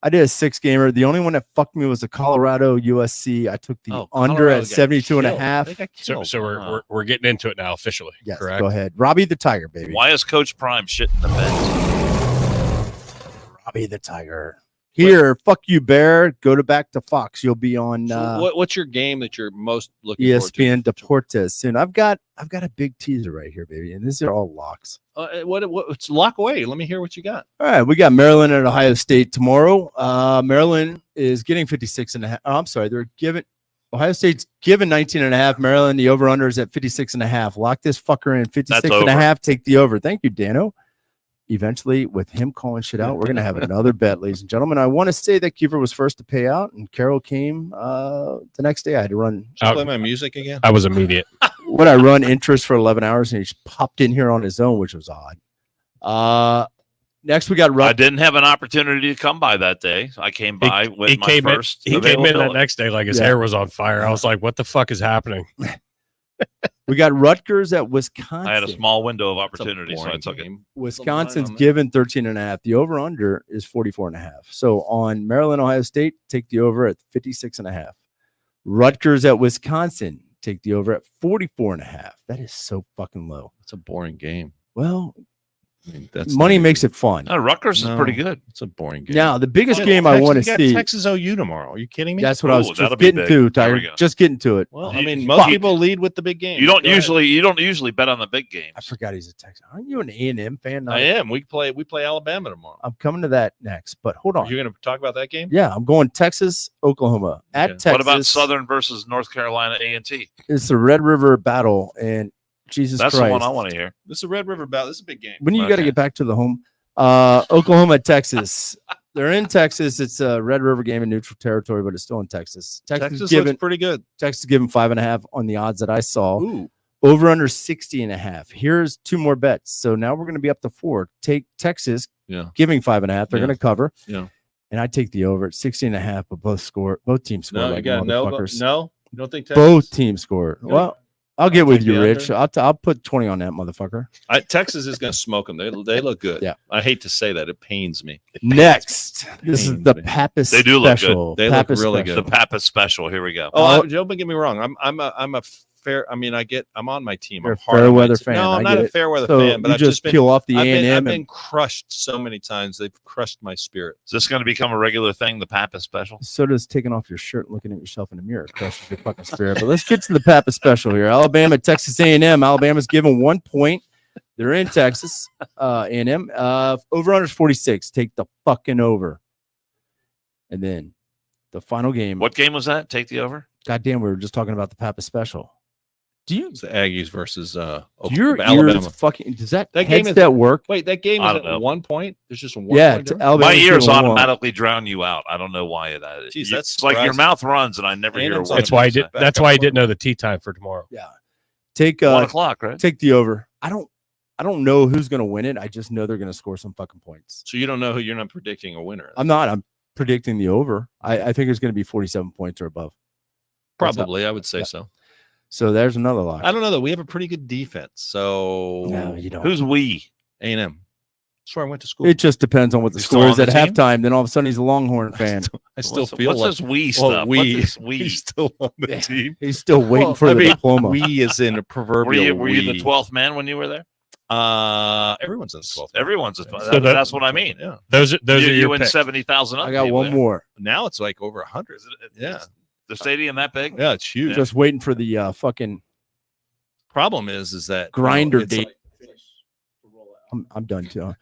I did a 6-gamer. The only one that fucked me was the Colorado USC. I took the Oh, under Colorado at got 72 and a killed. half. They got So, killed. we're getting into it now officially. Yes, correct? go ahead. Robbie the Tiger, baby. Why is Coach Prime shitting the bed? Robbie the Tiger. Here, fuck you, Bear. Go back to Fox. You'll be on So what's your game that you're most looking forward to? ESPN Deportes soon. I've got a big teaser right here, baby, and these are all locks. What's lock away? Let me hear what you got. All right, we got Maryland and Ohio State tomorrow. Maryland is getting 56 and a half. Oh, I'm sorry, they're giving Ohio State's given 19 and a half. Maryland, the over under is at 56 and a half. Lock this fucker in 56 and a over. half. Take the over. Thank you, Dano. Eventually, with him calling shit out, we're gonna have another bet, ladies and gentlemen. I want to say that Kiefer was first to pay out, and Carol came the next day. I had to run. Should I play my music again? I was immediate. What I run interest for 11 hours, and he just popped in here on his own, which was odd. Next, we got I Rut. didn't have an opportunity to come by that day. I came by with He my came in. first. He came in that availability. next day like his Yeah. hair was on fire. I was like, "What the fuck is happening?" We got Rutgers at Wisconsin. I had a small window of It's a opportunity, so I boring took it. game. Wisconsin's on that? given 13 and a half. The over under is 44 and a half. So on Maryland, Ohio State, take the over at 56 and a half. Rutgers at Wisconsin, take the over at 44 and a half. That is so fucking low. It's a boring game. Well, I mean, that's money not makes it fun. No, Rutgers No. is pretty good. It's a boring game. Now, the biggest Well, game I Texas- want you to got see. Texas OU tomorrow. Are you kidding me? That's what I was Ooh, just that'll be getting big. to, There we Tiger. go. Just getting to it. Well, You- I mean, most fuck. people lead with the big game. You don't Go ahead. usually bet on the big games. I forgot he's a Texan. Aren't you an A&M fan? I am. We play Alabama tomorrow. I'm coming to that next, but hold on. You're going to talk about that game? Yeah, I'm going Texas, Oklahoma at Okay. Texas. What about Southern versus North Carolina A&T? It's the Red River battle, and Jesus That's Christ. the one I want to hear. This is a Red River battle. This is a big game. When you got to Okay. get back to the home, Oklahoma, Texas. They're in Texas. It's a Red River game in neutral territory, but it's still in Texas. Texas given looks pretty good. Texas given 5.5 on the odds that I saw. Ooh. Over under 60 and a half. Here's two more bets. So now we're going to be up to 4. Take Texas Yeah. giving 5.5. They're Yeah. going to cover. Yeah. And I take the over at 60.5, but both teams score. No, like you got motherfuckers. no. You don't think Texas? Both teams score. Well, I'll get with you, the Rich. under. I'll put 20 on that motherfucker. Texas is going to smoke them. They look good. Yeah. I hate to say that. It pains me. Next, this is the me. Pappas They do look special. good. They look Pappas really special. The Pappas special. Here we go. Oh, don't get me wrong. I'm a fair. I mean, I'm on my team. You're I'm a hard fair on my weather team. fan. No, I'm I not get a it. fair weather So fan, but you I've just been peel off the I've A&M. been crushed so many times. They've crushed my spirit. Is this going to become a regular thing? The Pappas special. So does taking off your shirt and looking at yourself in the mirror crushes your fucking spirit. But let's get to the Pappas special here. Alabama, Texas A&M. Alabama's given 1 point. They're in Texas. A&M. Over under 46. Take the fucking over. And then the final game. What game was that? Take the over. Goddamn, we were just talking about the Pappas special. Do you? It's the Aggies versus Your Alabama. ears fucking does that That game headset work? Wait, that game I is don't know. at 1 point. There's just one. Yeah, point difference? Alabama. My ears automatically drown you out. I don't know why that is. Jeez, It's that's like your surprising. mouth runs, and I never hear a A&M's word. on That's why I Back did. up That's why I front. didn't know the tea time for tomorrow. Yeah. Take 1 o'clock, right? take the over. I don't know who's gonna win it. I just know they're gonna score some fucking points. So you don't know who you're not predicting a winner. I'm not. I'm predicting the over. I think it's gonna be 47 points or above. Probably, I would say Yeah. so. So there's another lock. I don't know though. We have a pretty good defense. So No, you don't. Who's we? A&M. That's where I went to school. It just depends on what the He's still score on is the at team? halftime. Then all of a sudden he's a Longhorn fan. I still What's feel like this we well, stuff? we What's this we? he's still on the Yeah. team. He's still waiting Well, for I the mean, diploma. We is in a proverbial. Were you the we. 12th man when you were there? Everyone's in the 12th. Everyone's a Yeah. 12th. So that's what I mean. Yeah. Those You, are you your win picks. 70,000 up. I got people one there. more. Now it's like over 100. Yeah. The stadium that big? Yeah, it's huge. Just waiting for the fucking Problem is that grinder it's date. like- I'm done too.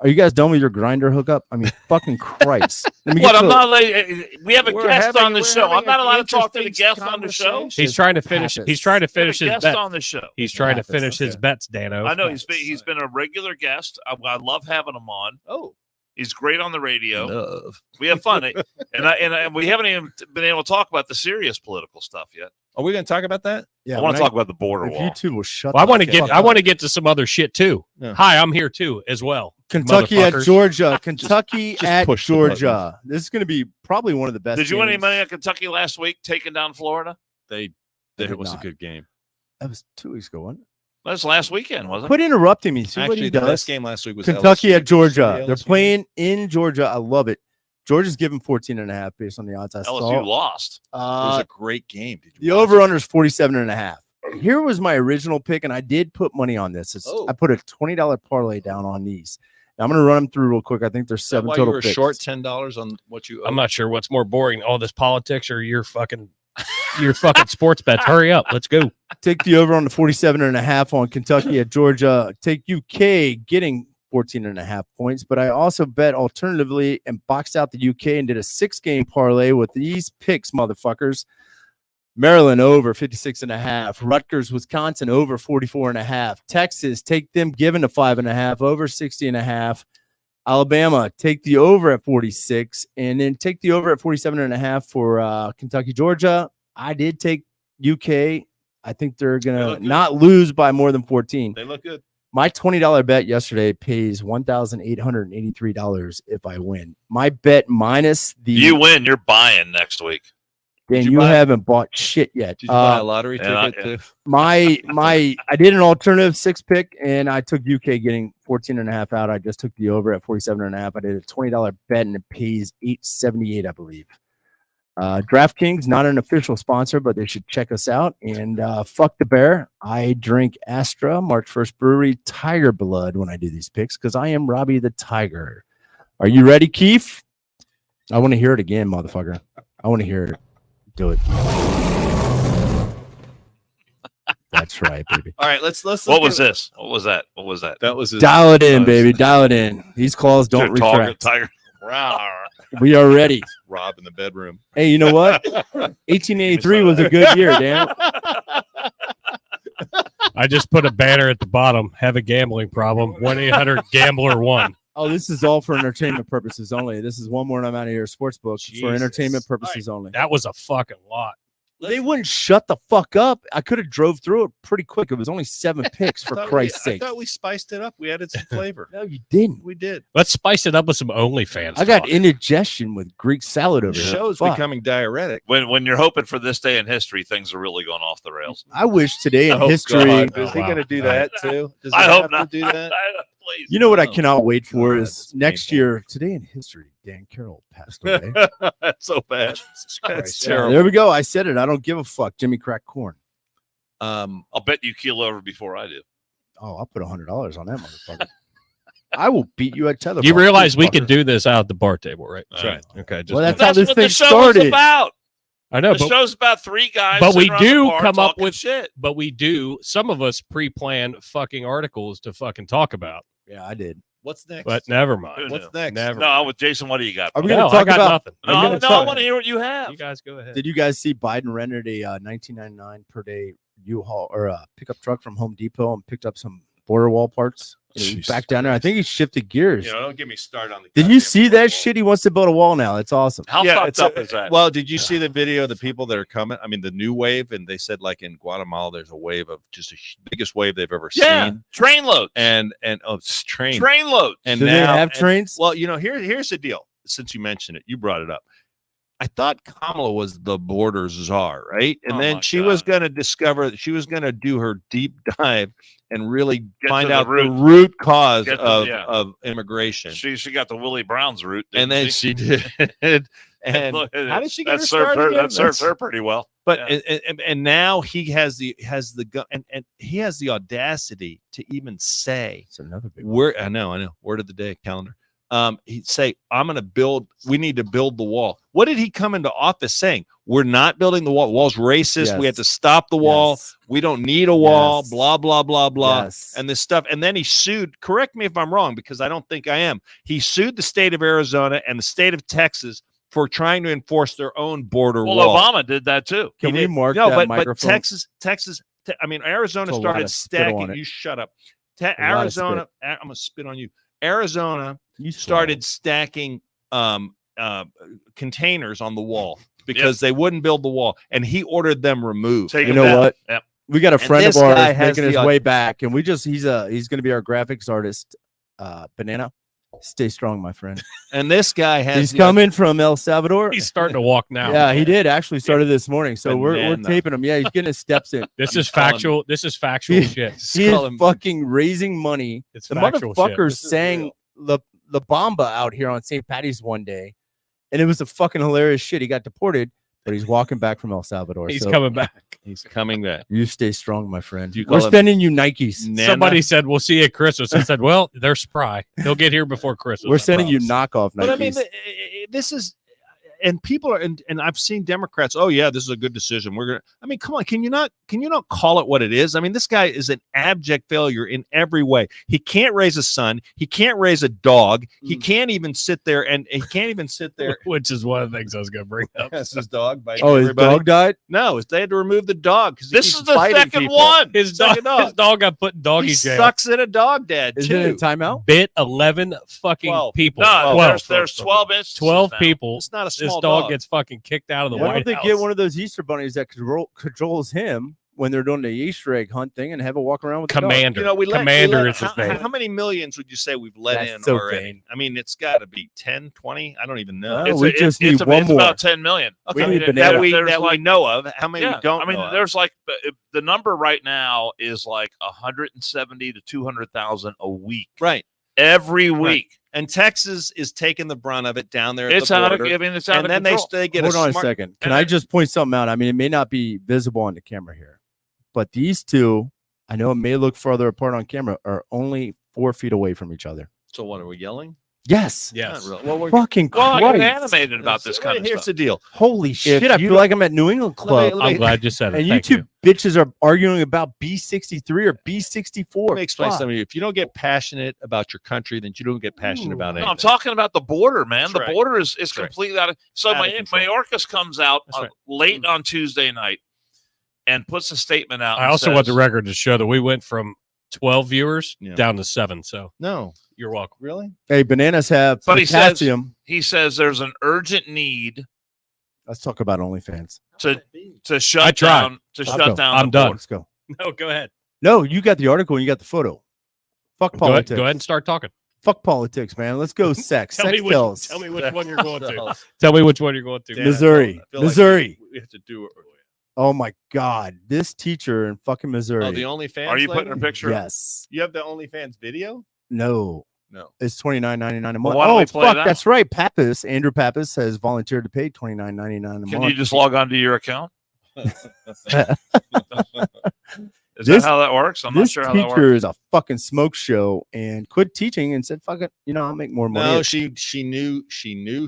Are you guys done with your grinder hookup? I mean, fucking Christ. Let me What? get I'm to- not like we have a We're guest having- on the we're show. having I'm not an allowed to talk to the interesting guest on the show. conversation. He's trying to finish. Pappas. He's trying to We have a finish his guest bet. on the show. He's trying to Pappas, finish his okay. bets, Dano. I know he's been a regular guest. I love having him on. Oh, He's great on the radio. love. We have fun, and we haven't even been able to talk about the serious political stuff yet. Are we going to talk about that? Yeah, I want when to talk about the border If wall. you two will shut. Well, I the want to fuck get. up. I want to get to some other shit too. Yeah. Hi, I'm here too as well. Kentucky at motherfuckers. Georgia. Kentucky just at push the Georgia. This is going to be probably one of the best. Did you win any games. money on Kentucky last week, taking down Florida? It did was not. a good game. That was 2 weeks ago, wasn't it? That was last weekend, wasn't it? Quit interrupting me. See what Actually, he the does. best game last week was Kentucky LSU. at Georgia. Yeah, They're LSU. playing in Georgia. I love it. Georgia's given 14.5 based on the odds I LSU saw. lost. It was Uh, a great game. Did the you watch over it? under is 47.5. Here was my original pick, and I did put money on this. Oh. I put a $20 parlay down on these. Now, I'm going to run them through real quick. I think there's Is that 7 why total you were picks. short $10 on what you. I'm not sure what's more boring, all this politics or your fucking sports bets. Hurry up, let's go. Take the over on the 47.5 on Kentucky at Georgia. Take UK getting 14.5 points, but I also bet alternatively and boxed out the UK and did a 6-game parlay with these picks, motherfuckers. Maryland over 56.5. Rutgers, Wisconsin over 44.5. Texas, take them given to 5.5 over 60.5. Alabama, take the over at 46, and then take the over at 47.5 for Kentucky, Georgia. I did take UK. I think they're They gonna look good. not lose by more than 14. They look good. My $20 bet yesterday pays $1,883 if I win. My bet minus the You win. You're buying next week. Dan, Did you you buy- haven't bought shit yet. Did you buy a lottery yeah, ticket? yeah. too? My I did an alternative 6 pick and I took UK getting 14.5 out. I just took the over at 47.5. I did a $20 bet and it pays $878, I believe. DraftKings, not an official sponsor, but they should check us out. And fuck the bear. I drink Astra, March 1st Brewery, Tiger Blood when I do these picks because I am Robbie the Tiger. Are you ready, Keith? I want to hear it again, motherfucker. I want to hear it. Do it. That's right, baby. All right, let's. What was this? What was that? What was that? That was his, Dial it in, baby. Dial it in. These calls don't retract. Tiger. We are ready. Rob in the bedroom. Hey, you know what? 1883 was a good year, Dan. I just put a banner at the bottom. Have a gambling problem? 1-800-GAMBLER1. Oh, this is all for entertainment purposes only. This is one more and I'm out of here. Sportsbook for Jesus. entertainment purposes only. That was a fucking lot. They wouldn't shut the fuck up. I could have drove through it pretty quick. It was only 7 picks, for Christ's sake. I thought we spiced it up. We added some flavor. No, you didn't. We did. Let's spice it up with some OnlyFans. I got talk. indigestion with Greek salad over The here. show's Fuck. becoming diuretic. When you're hoping for this day in history, things are really going off the rails. I wish today in Oh, history. God. Is he wow. going to do that too? Does he I hope have not. to do that? Please. You know what I Oh, cannot wait for God, is that's next painful. year. Today in history, Dan Carroll passed away. That's so bad. Jesus That's Christ. terrible. There we go. I said it. I don't give a fuck. Jimmy Crack Corn. I'll bet you keel over before I do. Oh, I'll put $100 on that motherfucker. I will beat you at tetherball. You realize we fucker. can do this out at the bar table, right? That's right. Okay. Just Well, that's That's how this what thing the show started. is about. I know, The but show's about 3 guys. but we sitting around the do bar come up talking with- shit. but we do. Some of us pre-plan fucking articles to fucking talk about. Yeah, I did. What's next? But never mind. Who What's knew? next? Never. No, with Jason, what do you got? Are we No, gonna I talk got about? nothing. are we No, gonna I talk- want to hear what you have. You guys go ahead. Did you guys see Biden rented a 1999 per day U-Haul or a pickup truck from Home Depot and picked up some border wall parts? He's Jesus back down there. I think he shifted gears. You know, don't get me started on the. Did you goddamn see wall. that shit? He wants to build a wall now. It's awesome. How Yeah, fucked it's up is that? Well, did you see the video of the people that are coming? I mean, the new wave, and they said like in Guatemala, there's a wave of just the biggest wave they've ever yeah, seen, train loads. and it's train. Train loads. And Do they now, have and- trains? Well, you know, here's the deal. Since you mentioned it, you brought it up. I thought Kamala was the border czar, right? And Oh then my she was God. going to discover that she was going to do her deep dive and really Get find to the out the root. root cause Get to- of, yeah. of immigration. She got the Willie Brown's route. And then she did. And Look, how did she get that her served started her? again? That served That's- her pretty well. But Yeah. and now he has the gun, and he has the audacity to even say It's another big. I know word of the day calendar. He'd say, we need to build the wall. What did he come into office saying? We're not building the wall. The wall's racist. We have to stop the wall. Yes. We don't need a wall, Yes. blah, blah, blah, blah. Yes. And this stuff. And then he sued, correct me if I'm wrong, because I don't think I am. He sued the state of Arizona and the state of Texas for trying to enforce their own border Well, wall. Obama did that too. Can He we did- mark no, that but microphone? Arizona It's a lot started of spit on stacking. it. You shut up. lot of Arizona, I'm gonna spit on you. Arizona You started stacking containers on the wall because they wouldn't build the wall, and he ordered them removed. Take You him know down. what? Yep. We got a And friend of this guy ours has making his the- way back, and he's going to be our graphics artist. Banana, stay strong, my friend. And this guy has He's the- coming from El Salvador. He's starting to walk now. Yeah, he did actually started this morning, so we're Banana. taping him. Yeah, he's getting his steps in. This is call him- factual. This is factual He- shit. He Call is him- fucking raising money. It's The factual shit. motherfucker This is sang real. La Bamba out here on St. Patty's one day, and it was a fucking hilarious shit. He got deported, but he's walking back from El Salvador. He's so coming back. He's coming back. You stay strong, my friend. Do you call We're him sending you Nikes. Nana? Somebody said, "We'll see you at Christmas." I said, "Well, they're spry. They'll get here before Christmas." We're I sending you promise." knockoff Nikes. But I mean, this is, and people are, and I've seen Democrats. Oh yeah, this is a good decision. We're gonna. I mean, come on, can you not call it what it is? I mean, this guy is an abject failure in every way. He can't raise a son. He can't raise a dog. He can't even sit there, and he can't even sit there. Which is one of the things I was going to bring up. That's his dog. Oh, his dog died. No, they had to remove the dog because This is the second one. His dog got put in doggy He jail. sucks at a dog dad Is too. it in timeout? Bit 11 fucking 12. people. No, 12. there's 12 instances 12 now. people. It's not a This small dog gets fucking kicked out of the Why White don't they House. get one of those Easter bunnies that cajoles him when they're doing the Easter egg hunt thing and have a walk around with the dog? Commander? You know, Commander is his how, name. how many millions would you say we've let That's in so already? vain. I mean, it's got to be 10, 20. I don't even know. Well, we just need one it's more. about 10 million. We need There- banana. that we there's like- know of. How many yeah, we don't I mean, know of? there's like the number right now is like 170 to 200,000 a week. Right. Every Right. week. And Texas is taking the brunt of it down there. It's at the out of border. it's out And of then control. they get Hold a on smart. a second. Can and I then- just point something out? I mean, it may not be visible on the camera here, but these two, I know it may look farther apart on camera, are only 4 feet away from each other. So what are we yelling? Yes. Yes. Not really. Well, we're Fucking Well, I get Christ. animated about this kind of Here's stuff. the deal. Holy shit. I you feel like I'm at New England Club. let me- I'm glad you said it. and you Thank two bitches are arguing about B63 or B64. Let me explain Fuck. something to you. If you don't get passionate about your country, then you don't get passionate Ooh. about No, anything. I'm talking about the border, man. That's The right. border is That's right. completely out of. So Out of control. Mayorkas comes out That's right. late on Tuesday night and puts a statement out. I and also want the says- record to show that we went from 12 viewers Yeah. down to 7. So No, you're welcome. really? Hey, bananas have But he says- potassium. He says there's an urgent need. Let's talk about OnlyFans. to shut down. I'm the done. board. Let's go. No, go ahead. No, you got the article and you got the photo. Fuck politics. Go ahead and start talking. Fuck politics, man. Let's go sex. Tell me which one you're going to. Tell me which one you're going to. Missouri. Missouri. Like we have to do it. Oh my God. This teacher in fucking Missouri. Oh, the OnlyFans. Are you putting her picture? Yes. You have the OnlyFans video? No. It's $29.99 a month. Well, why don't we play fuck, that? that's right. Pappas, Andrew Pappas has volunteered to pay $29.99 a month. Can you just log on to your account? Is This- that how that works? I'm not This sure how that works. teacher is a fucking smoke show and quit teaching and said, fuck it, I'll make more money. No, she knew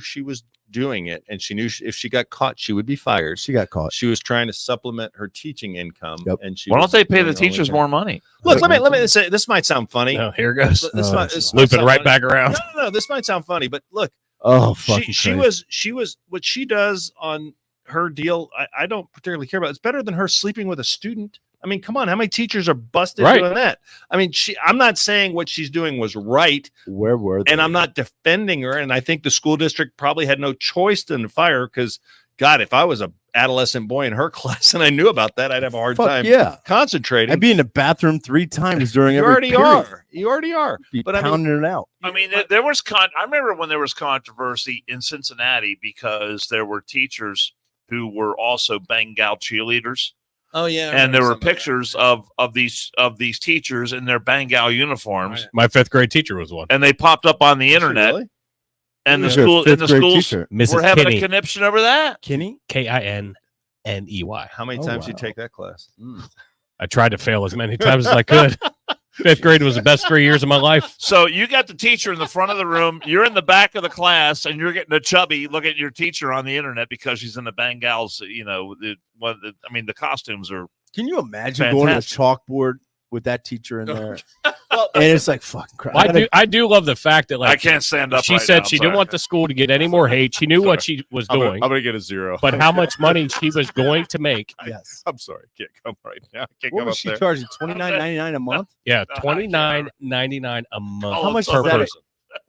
she was doing it, and she knew if she got caught, she would be fired. She got caught. She was trying to supplement her teaching income, Yep. and she. Why don't was they pay doing the teachers OnlyFans. more money? Look, let me say this might sound funny. No, here it goes. This might Looping sound right funny. back around. No, this might sound funny, but look, Oh, fucking she Christ. was what she does on her deal. I don't particularly care about. It's better than her sleeping with a student. I mean, come on, how many teachers are busted Right. doing that? I mean, I'm not saying what she's doing was right, Where were they? and I'm not defending her. And I think the school district probably had no choice than to fire her because, God, if I was a adolescent boy in her class and I knew about that, I'd have a hard Fuck time yeah. concentrating. I'd be in the bathroom 3 times during you every already period. are. You already are. Be But I mean, pounding it out. I mean, there was I remember when there was controversy in Cincinnati because there were teachers who were also Bengal cheerleaders. oh yeah, And there were pictures of these teachers in their Bengal uniforms, My 5th grade teacher was one. and they popped up on the internet. Really? And the You're a school, and the 5th grade schools teacher. Mrs. were having Kinney. a conniption over that. Kinney? Kinney. How many Oh, times you wow. take that class? I tried to fail as many times as I could. 5th grade was the best 3 years of my life. So you got the teacher in the front of the room, you're in the back of the class, and you're getting a chubby look at your teacher on the internet because she's in the Bengals. The costumes are. Can you imagine going to a Fantastic. chalkboard with that teacher in there? Well, And it's like, fucking crap. I do love the fact that I can't stand up. she right said now, she sorry. didn't want the school to get any more hate. She knew what she was doing, gonna get a 0. but how much money she was going to make. Yes. I'm sorry, can't come right now. I can't What come was up she there. charging? $29.99 a month? Yeah, $29.99 a month. Oh, How much per is that? person?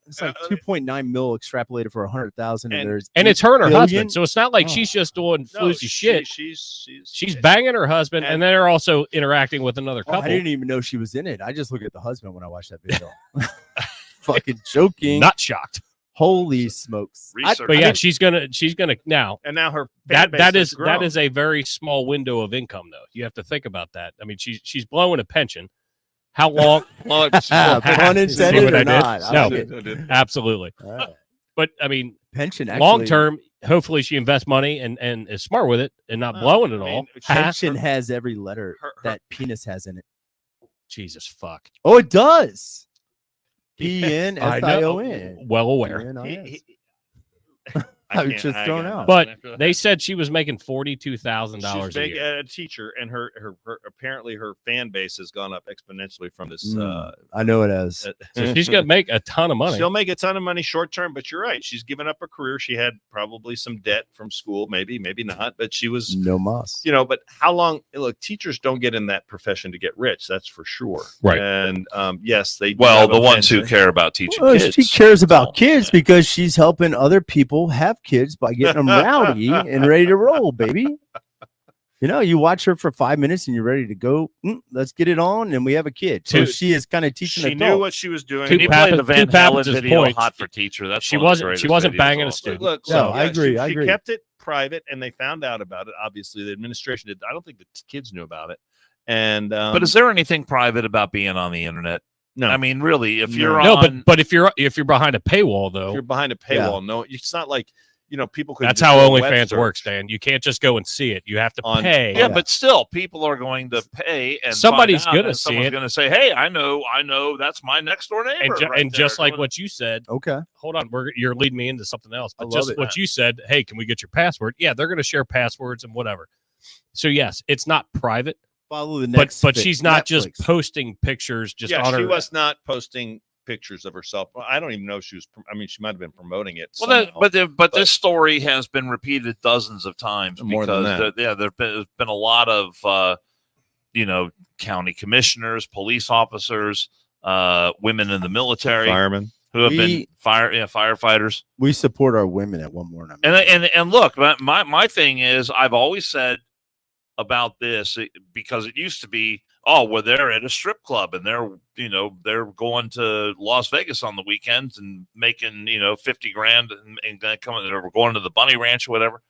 It's like 2.9 mil extrapolated for 100,000. And it's her and her billion? husband, so it's not like Oh. she's just doing No, floozy shit. She's Banging her husband, and then they're also interacting with another Oh, couple. I didn't even know she was in it. I just look at the husband when I watch that video. Fucking joking. Not shocked, Holy smokes. Research. but yeah, she's gonna now. and now her fan base That has is grown. a very small window of income, though. You have to think about that. I mean, she's blowing a pension. How long? Pun See intended what or I did? not? I No. like it. Absolutely. All right. But I mean, Pension actually. long term, hopefully she invests money and is smart with it and not blowing it all. Pension has every letter her- that penis has in it. Jesus fuck. Oh, it does. I PNSION. know. Well aware. PNIS. I was just thrown out. But they said she was making $42,000 she's a big year. a teacher, and her apparently her fan base has gone up exponentially from this. I know it has. So she's gonna make a ton of money. She'll make a ton of money short term, but you're right. She's given up her career. She had probably some debt from school, maybe not, but she was, No mas. but how long? Look, teachers don't get in that profession to get rich. That's for sure. Right. And yes, they do Well, have a the ones who pension. care about teaching Well, kids. she cares about Oh, kids yeah. because she's helping other people have kids by getting them rowdy and ready to roll, baby. You watch her for 5 minutes and you're ready to go. Let's get it on, and we have a kid. So Two- she is kind of teaching She adults. knew what she was doing. Two Can you Pappas- play the Van to Pappas' Halen video, point, "Hot for Teacher"? That's she one of the wasn't greatest videos banging a of all student. time. Look, No, so, I agree, She, I agree. She kept it private, and they found out about it. Obviously, the administration did. I don't think the kids knew about it. And But is there anything private about being on the internet? no, I mean, really, if No. you're No, on, but if you're behind a paywall if though, you're behind a paywall, no, it's not like people could. that's just how do a web OnlyFans search. works, Dan. You can't just go and see it. You have to On- pay. yeah, but still, people are going to pay, and Somebody's find out, gonna and see someone's it. going to say, "Hey, I know, that's my next door neighbor." And, right just there like doing- what you said, Okay. hold on, you're leading me into something else. I But love just it. what you said, hey, can we get your password? Yeah, they're going to share passwords and whatever. So yes, it's not private, Follow the but next. she's not just Netflix. posting pictures just Yeah, on she her. was not posting pictures of herself. Well, I don't even know if she was. I mean, she might have been promoting it. Well, somehow. but this story has been repeated dozens of times More than because there's been a lot of county commissioners, police officers, women in the military, fireman. who have been firefighters. We support our women at One More Night. And look, my thing is, I've always said about this, because it used to be, oh, well, they're at a strip club and they're going to Las Vegas on the weekends and making, $50 grand and coming, or going to the Bunny Ranch or whatever.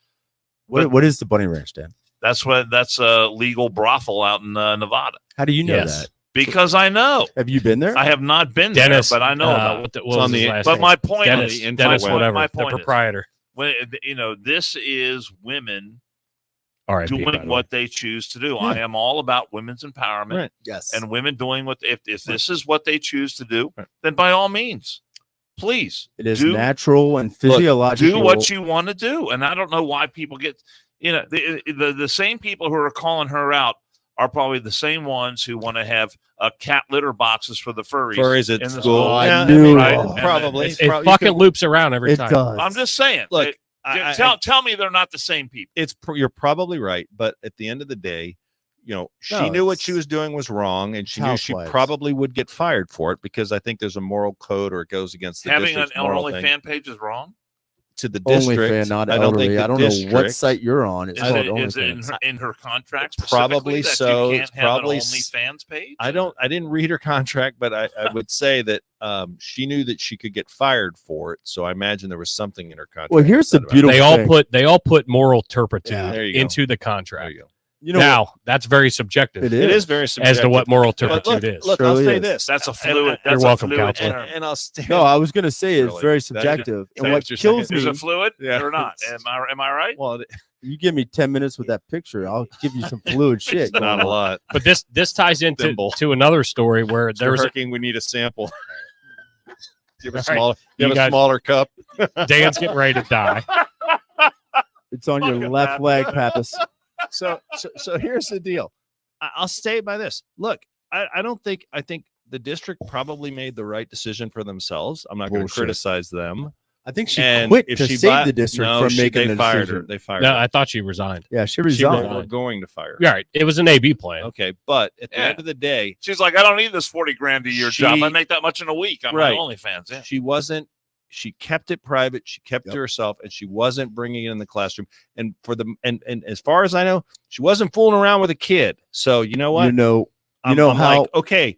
What is the Bunny Ranch, Dan? That's a legal brothel out in Nevada. How do you know that? Because I know. Have you been there? I have not been Dennis, there, but I know about what was his last name? my point Dennis, is, the proprietor. This is women R.I.P., doing what they choose to do. Yeah. I am all about women's empowerment, Right. Yes, and women doing what if this is what they choose to do, then by all means, please, it is natural and physiological. Do what you want to do, and I don't know why people get, the same people who are calling her out are probably the same ones who want to have cat litter boxes for the furries at in the school. I knew right? Probably. It fucking loops around every time. Does. I'm just saying. Look, tell me they're not the same people. You're probably right, but at the end of the day, she knew what she was doing was wrong, and she knew she probably would get fired for it, because I think there's a moral code, or it goes against the having an district's moral elderly thing. fan page is wrong. To the district, OnlyFans, not I don't elderly. think I don't know what site you're on. It's called Is it OnlyFans. in her contract? Probably that so. You can't It's have probably an OnlyFans page. I didn't read her contract, but I would say that she knew that she could get fired for it. So I imagine there was something in her contract. Well, here's the beautiful thing. They all put moral turpitude Yeah, into the contract. There you go. Now that's very subjective. It is very subjective as to what moral turpitude is. Look, Surely I'll say is. this. That's a fluid. You're welcome, counselor. And I'll stay. No, I was going to say it's Really? very subjective. And what you're kills Is me, it fluid Yeah. or not? Am I right? Well, you give me 10 minutes with that picture, I'll give you some fluid shit. not going a on. lot. But this ties into Thimble. to another story where there's we need a sample. You have a All right. smaller, You a guys- smaller cup. Dan's getting ready to die. It's on your Fucking left leg, Pappas. So here's the deal. I'll stay by this. Look, I think the district probably made the right decision for themselves. I'm not going to Bullshit. criticize them. I think she And quit if to she save the district from making they the fired decision. her. They fired No, her. I thought she resigned. Yeah, she They resigned. were going to fire her. Yeah, right. It was an AB plan. Okay, but at the Yeah. end of the day, She's like, I don't need this 40 grand a year job. I make that much in a week. I'm Right. on OnlyFans. Yeah. she wasn't. She kept it private. She kept it Yep. to herself, and she wasn't bringing it in the classroom. And and as far as I know, she wasn't fooling around with a kid. So you know what? You know I'm how like, okay,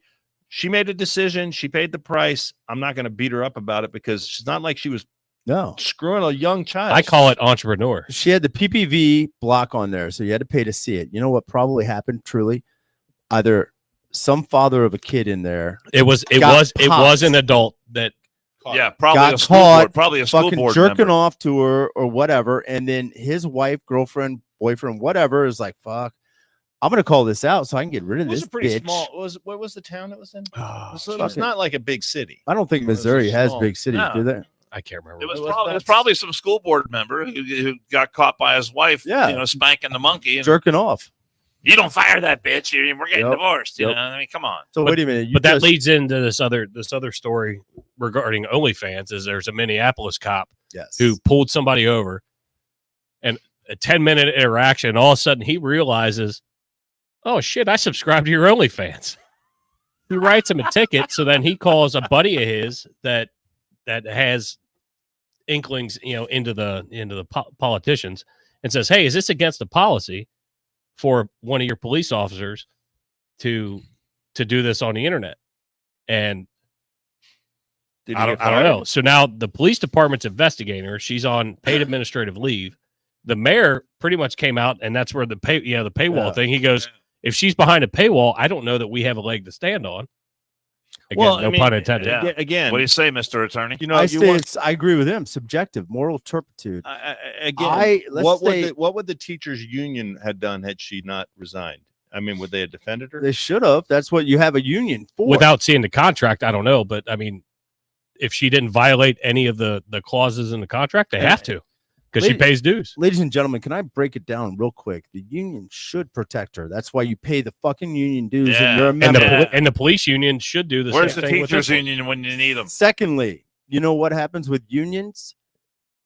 she made a decision. She paid the price. I'm not going to beat her up about it, because she's not like she was no. screwing a young child. I call it entrepreneur. She had the PPV block on there, so you had to pay to see it. You know what probably happened? Truly, either some father of a kid in there It was an adult that Yeah, probably got a school caught board. Probably a school fucking board jerking member. off to her or whatever, and then his wife, girlfriend, boyfriend, whatever, is like, "Fuck, I'm gonna call this out so I can get rid of It was this a pretty bitch." small. What was the town it was in? Oh, It's not like a big city. I don't think It was Missouri has small. big cities, No. do they? I can't remember. It was, It was probably, nuts. probably some school board member who got caught by his wife, Yeah. spanking the monkey. And Jerking off. you don't fire that bitch. We're getting Yep. divorced. You Yep. know, I mean, come on. So But- wait a minute, But that leads into this other story regarding OnlyFans. Is there's a Minneapolis cop yes, who pulled somebody over, and a 10-minute interaction, and all of a sudden he realizes, oh shit, I subscribe to your OnlyFans. He writes him a ticket, so then he calls a buddy of his that has inklings, into the politicians, and says, hey, is this against the policy for one of your police officers to do this on the internet? And Did he I get don't fired? know. So now the police department's investigating her. She's on paid administrative leave. The mayor pretty much came out, and that's where the paywall Yeah. thing. He goes, if she's behind a paywall, I don't know that we have a leg to stand on. Again, Well, I no mean, pun intended. Yeah. Again, What do you say, Mr. Attorney? I say I agree with him. Subjective, moral turpitude. again, let's what say- would the teachers union had done had she not resigned? I mean, would they have defended her? They should have. That's what you have a union for. Without seeing the contract, I don't know, but I mean, if she didn't violate any of the clauses in the contract, they have to, because she Lady- pays dues. Ladies and gentlemen, can I break it down real quick? The union should protect her. That's why you pay the fucking union dues Yeah. and you're a And member. and the police union should do the Where's same the thing with teachers this one. union when you need them? Secondly, you know what happens with unions?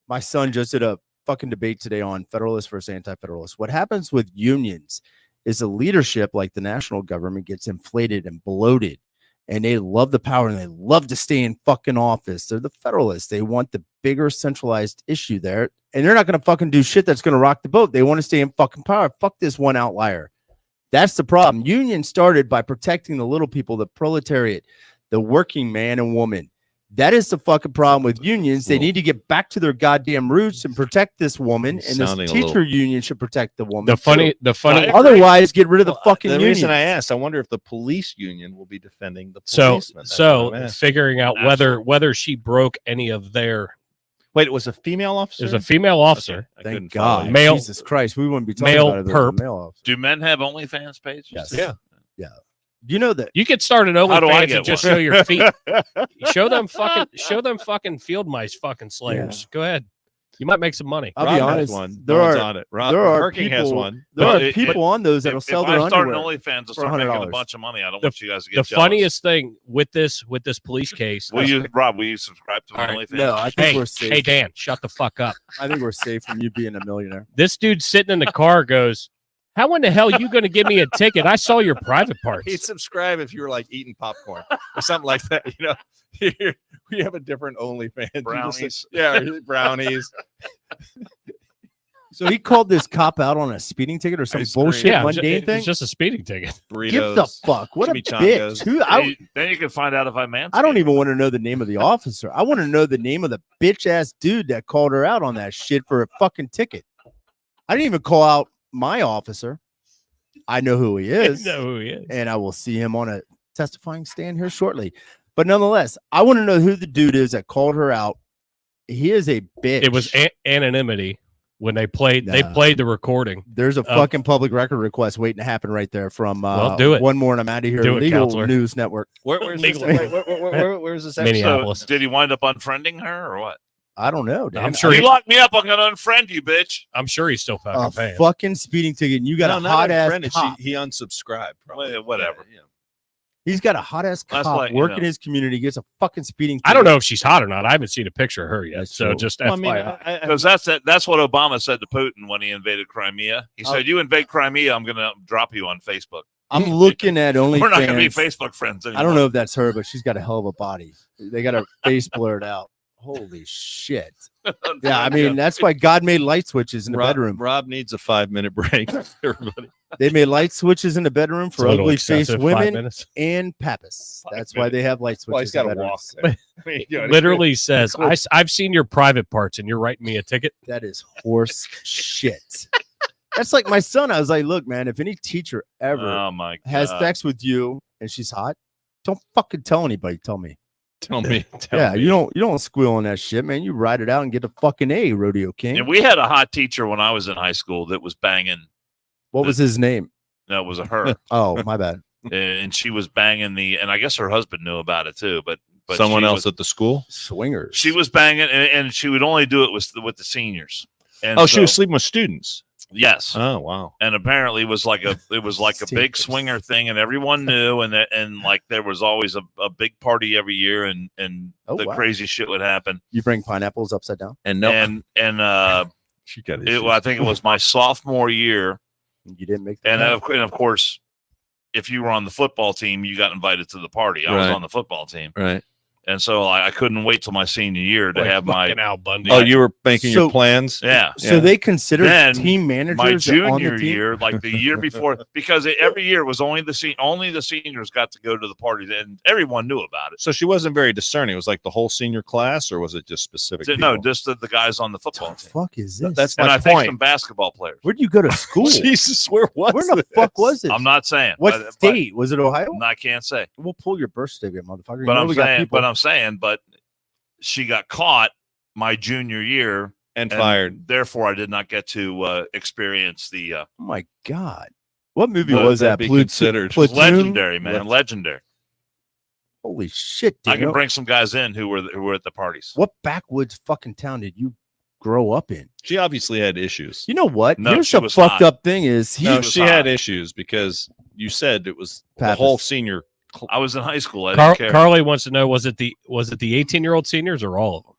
My son just did a fucking debate today on Federalist versus anti-Federalist. What happens with unions is the leadership, like the national government, gets inflated and bloated. and they love the power and they love to stay in fucking office. They're the Federalists. They want the bigger centralized issue there, and they're not going to fucking do shit that's going to rock the boat. They want to stay in fucking power. Fuck this one outlier. That's the problem. Union started by protecting the little people, the proletariat, the working man and woman. That is the fucking problem with unions. They need to get back to their goddamn roots and protect this woman. And this teacher union should protect the woman. The funny. Otherwise, get rid of the fucking The union. reason I asked, I wonder if the police union will be defending the So policemen. figuring out whether she broke any of their. Wait, it was a female officer? It was a female officer. Okay. Thank God. Male, Jesus Christ, we wouldn't be talking male about it. perp. Male officer. Do men have OnlyFans pages? Yes. Yeah. You know that You could start an How do I OnlyFans get and just one? show your feet. show them fucking field mice fucking slayers. Go ahead. You might make some money. I'll Rob be has honest. one. There No one's are on it. Rob there are Perking has people- one. there Well, are people on those that'll sell if their I start an underwear. OnlyFans to for start making a $100. bunch of money, I don't The- want you guys to get The jealous. funniest thing with this police case. Will you subscribe to All right. OnlyFans? No, I think Hey, we're safe. hey Dan, shut the fuck up. I think we're safe from you being a millionaire. This dude sitting in the car goes, "How in the hell you going to give me a ticket? I saw your private parts." He'd subscribe if you were like eating popcorn or something like that. You know, we have a different OnlyFans. You just Brownies. say- yeah, brownies. So he called this cop out on a speeding ticket or some Ice cream. bullshit Yeah, mundane it's thing. just a speeding ticket. Burritos. Give the fuck. What a chimichangas. bitch. Who, Then you can find out if I manscaped. I don't even want to know the name of the officer. I want to know the name of the bitch ass dude that called her out on that shit for a fucking ticket. I didn't even call out my officer. I know who he is, know who he is. and I will see him on a testifying stand here shortly. But nonetheless, I want to know who the dude is that called her out. He is a bitch. It was anonymity when they played. They Nah. played the recording. There's a fucking public record request waiting to happen right there from Well, do it. One More and I'm out of here. Do it, Legal counselor. News Network. Where's Legal. this? Where's this episode? Minneapolis. So, did he wind up unfriending her or what? I don't know. Dan. I'm sure You he- locked me up. I'm going to unfriend you, bitch. I'm sure he's still fucking a paying. fucking speeding ticket. And you got No, a not hot ass unfriended. cop. He unsubscribed. Probably. Whatever. Yeah. He's got a hot ass That's cop like, you working know. his community. Gets a fucking speeding ticket. I don't know if she's hot or not. I haven't seen a picture of her yet. That's So true. just Well, I mean, FYI. Because that's what Obama said to Putin when he invaded Crimea. He said, "You invade Crimea, I'm going to drop you on Facebook. I'm looking at We're not going to be OnlyFans. Facebook friends anymore." I don't know if that's her, but she's got a hell of a body. They got her face blurred out. Holy shit. Yeah, I mean, that's why God made light switches in the bedroom. Rob needs a 5-minute break. Everybody. They made light switches in the bedroom It's for a little ugly faced excessive, 5 women minutes. and Pappas. That's why they have light switches. Well, he's got in to walk. bedrooms. there. Literally says, I've seen your private parts and you're writing me a ticket. That is horse shit. That's like my son. I was like, look, man, if any teacher ever Oh my God. has sex with you and she's hot, don't fucking tell anybody. Tell me. Tell me. You don't squeal on that shit, man. You ride it out and get a fucking A, Rodeo King. And we had a hot teacher when I was in high school that was banging. What was his name? That was a her, Oh, my bad. and she was banging and I guess her husband knew about it too. But Someone she else was, at the school? Swingers. she was banging, and she would only do it with the seniors. And Oh, she so- was sleeping with students. Yes. Oh, wow. And apparently it was like a big swinger thing, and everyone knew, and like there was always a big party every year, and Oh, the wow. crazy shit would happen. You bring pineapples upside down? And And she got I think it was my sophomore year, You didn't make the and cut? of course, if you were on the football team, you got invited to the party. I was Right. on the football team, right. and so I couldn't wait till my senior year to Like have my fucking Al Bundy. Oh, you were making your plans? yeah. So they considered Then team managers My on the junior team? year, like the year before, because every year was only the seniors got to go to the parties, and everyone knew about it. So she wasn't very discerning. It was like the whole senior class, or was it just specific? No, people? just the guys on the football What the team, fuck is this? That's and my I think point. some basketball players. Where'd you go to school? Jesus, where was Where the this? fuck was it? I'm not saying What but state? Was it Ohio? I can't say, We'll pull your birth certificate, motherfucker. You but know I'm we got saying, people. but she got caught my junior year And fired. Therefore, I did not get to experience the Oh my god. What movie Would was that that? be Platoon? considered? Platoon? legendary, man, legendary. Holy shit, I dude. can bring some guys in who were at the parties. What backwoods fucking town did you grow up in? She obviously had issues. You know what? No, Here's she the was fucked hot. up thing is No, was she hot. had issues because you said it was Pappas. the whole senior. I was in high school. I didn't care. Carly wants to know, was it the 18-year-old seniors or all of them?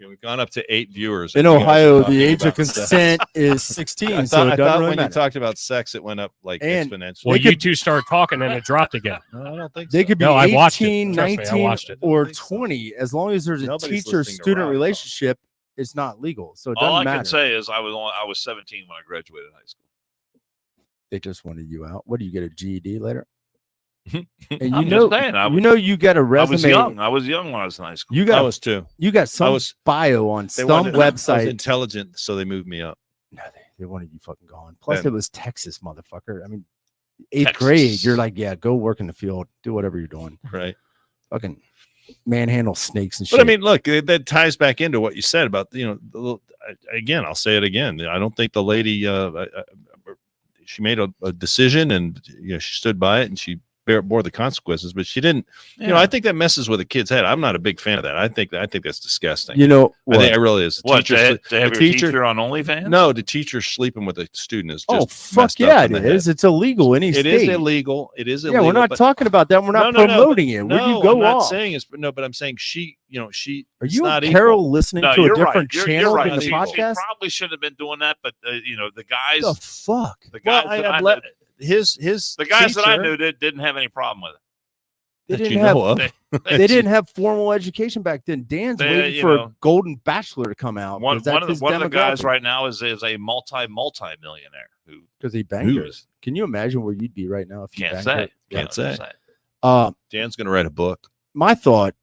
We've gone up to 8 viewers. In and you guys are Ohio, talking the age of about sex. consent is 16, I so thought, it I doesn't thought really when matter. you talked about sex, it went up like And- exponentially. Well, They you could- two started talking and it dropped again. No, I don't think They so. could be No, I watched it. 18, Trust me, I 19, watched it. or I don't think so. 20. As long as there's a Nobody's listening to teacher-student Rob, though. relationship, it's not legal. So it doesn't All I matter. can say is I was 17 when I graduated high school. They just wanted you out. What do you get, a GED later? And I'm just saying, you got a I resume. was young. I was young when I was in high school. You I got was too. you got some was- bio on They some wanted- I was website. intelligent, so they moved me up. No, they wanted you fucking gone. Plus, Then- it was Texas, motherfucker. I mean, 8th Texas. grade, you're like, yeah, go work in the field, do whatever you're doing. Right. Fucking manhandle snakes and shit. But I mean, look, that ties back into what you said about, again, I'll say it again. I don't think the lady, she made a decision and she stood by it and she bore the consequences, but she didn't. I think that messes with a kid's head. I'm not a big fan of that. I think that's disgusting. you know I think it really is. The What, teacher to have the your teacher- teacher on OnlyFans? No, the teacher sleeping with a student is just oh fuck messed up yeah, in it the is. head. It's illegal. Any It state. is illegal. It is Yeah, illegal. we're not but- talking about that. We're not No, no, promoting it. Where do you No, go I'm not off? saying it's but I'm saying she. Are it's you not and Carol equal. listening No, to a you're different right. You're channel right. than the She podcast? probably should have been doing that, but the guys, The fuck? the Well, guys, that I'm I let- knew, his the guys that I teacher- knew didn't have any problem with it. They that didn't you have. know of. They didn't have formal education back then. Dan's They, waiting you for a know, golden bachelor to come out. One of the guys demographic. right now is a multi-millionaire who Because he banged her. Who's- Can you imagine where you'd be right now if you can't banged say. her? Can't say. Dan's going to write a book. My thought.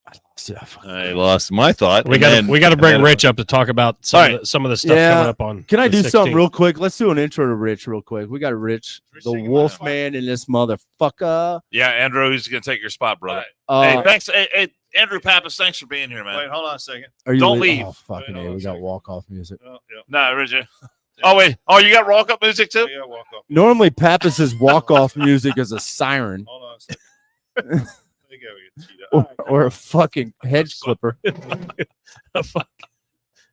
I lost it. I lost my thought. We and got then- to and bring then- Rich up to talk about some, All of, the, some of the stuff Yeah. coming up on. Can I the do something 16th. real quick? Let's do an intro to Rich real quick. We got Rich, the wolf man in this motherfucker. Yeah, Andrew, he's gonna take your spot, brother. Hey, thanks. Hey, Andrew Pappas, thanks for being here, man. Wait, hold on a second. are you don't leaving? leave. Oh, fucking Wait, A, hold on we a got second. walk-off music. Oh, yeah. No, Richard. Oh wait. Oh, you got rock up music too? Yeah, walk up. Normally, Pappas's walk-off music is a siren Hold on a second. There you go, we get teed up. or a fucking hedge clipper.